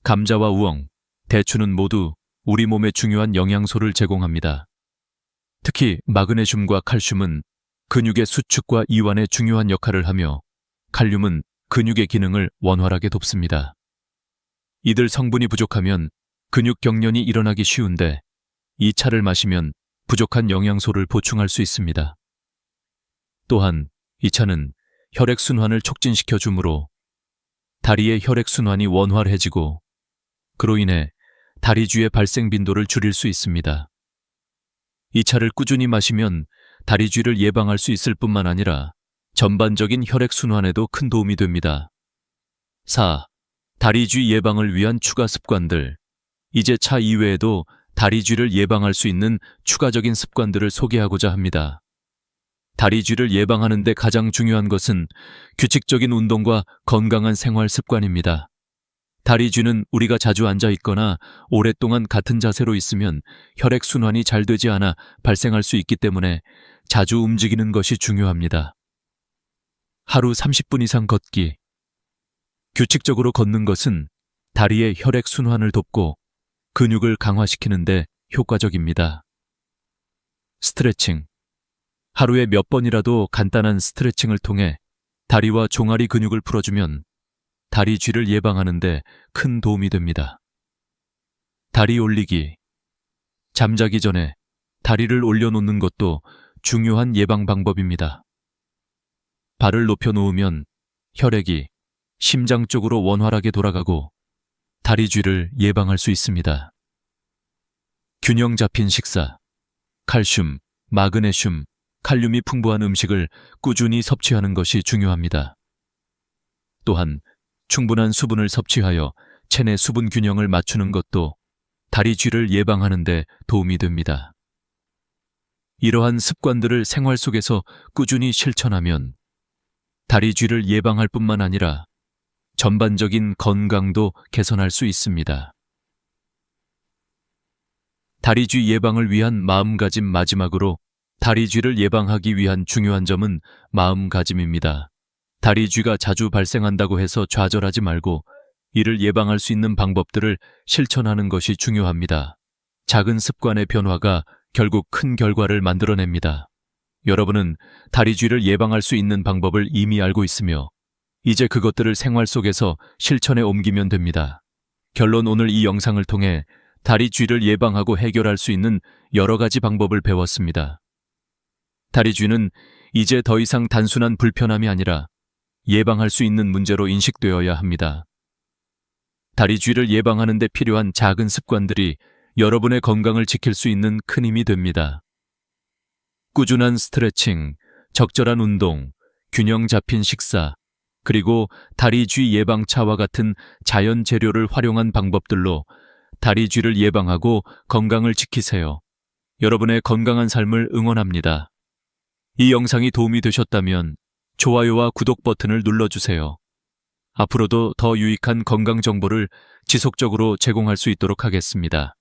감자와 우엉, 대추는 모두 우리 몸에 중요한 영양소를 제공합니다. 특히 마그네슘과 칼슘은 근육의 수축과 이완에 중요한 역할을 하며 칼륨은 근육의 기능을 원활하게 돕습니다. 이들 성분이 부족하면 근육 경련이 일어나기 쉬운데 이 차를 마시면 부족한 영양소를 보충할 수 있습니다. 또한 이 차는 혈액순환을 촉진시켜 주므로 다리의 혈액순환이 원활해지고 그로 인해 다리쥐의 발생 빈도를 줄일 수 있습니다. 이 차를 꾸준히 마시면 다리쥐를 예방할 수 있을 뿐만 아니라 전반적인 혈액순환에도 큰 도움이 됩니다. 4. 다리쥐 예방을 위한 추가 습관들. 이제 차 이외에도 다리쥐를 예방할 수 있는 추가적인 습관들을 소개하고자 합니다. 다리쥐를 예방하는 데 가장 중요한 것은 규칙적인 운동과 건강한 생활 습관입니다. 다리쥐는 우리가 자주 앉아 있거나 오랫동안 같은 자세로 있으면 혈액순환이 잘 되지 않아 발생할 수 있기 때문에 자주 움직이는 것이 중요합니다. 하루 30분 이상 걷기. 규칙적으로 걷는 것은 다리의 혈액 순환을 돕고 근육을 강화시키는데 효과적입니다. 스트레칭. 하루에 몇 번이라도 간단한 스트레칭을 통해 다리와 종아리 근육을 풀어주면 다리 쥐를 예방하는데 큰 도움이 됩니다. 다리 올리기. 잠자기 전에 다리를 올려놓는 것도 중요한 예방 방법입니다. 발을 높여 놓으면 혈액이 심장 쪽으로 원활하게 돌아가고 다리 쥐를 예방할 수 있습니다. 균형 잡힌 식사. 칼슘, 마그네슘, 칼륨이 풍부한 음식을 꾸준히 섭취하는 것이 중요합니다. 또한 충분한 수분을 섭취하여 체내 수분 균형을 맞추는 것도 다리 쥐를 예방하는 데 도움이 됩니다. 이러한 습관들을 생활 속에서 꾸준히 실천하면 다리 쥐를 예방할 뿐만 아니라 전반적인 건강도 개선할 수 있습니다. 다리 쥐 예방을 위한 마음가짐. 마지막으로 다리 쥐를 예방하기 위한 중요한 점은 마음가짐입니다. 다리 쥐가 자주 발생한다고 해서 좌절하지 말고 이를 예방할 수 있는 방법들을 실천하는 것이 중요합니다. 작은 습관의 변화가 결국 큰 결과를 만들어냅니다. 여러분은 다리 쥐를 예방할 수 있는 방법을 이미 알고 있으며 이제 그것들을 생활 속에서 실천에 옮기면 됩니다. 결론, 오늘 이 영상을 통해 다리 쥐를 예방하고 해결할 수 있는 여러 가지 방법을 배웠습니다. 다리 쥐는 이제 더 이상 단순한 불편함이 아니라 예방할 수 있는 문제로 인식되어야 합니다. 다리 쥐를 예방하는 데 필요한 작은 습관들이 여러분의 건강을 지킬 수 있는 큰 힘이 됩니다. 꾸준한 스트레칭, 적절한 운동, 균형 잡힌 식사, 그리고 다리 쥐 예방차와 같은 자연 재료를 활용한 방법들로 다리 쥐를 예방하고 건강을 지키세요. 여러분의 건강한 삶을 응원합니다. 이 영상이 도움이 되셨다면 좋아요와 구독 버튼을 눌러주세요. 앞으로도 더 유익한 건강 정보를 지속적으로 제공할 수 있도록 하겠습니다.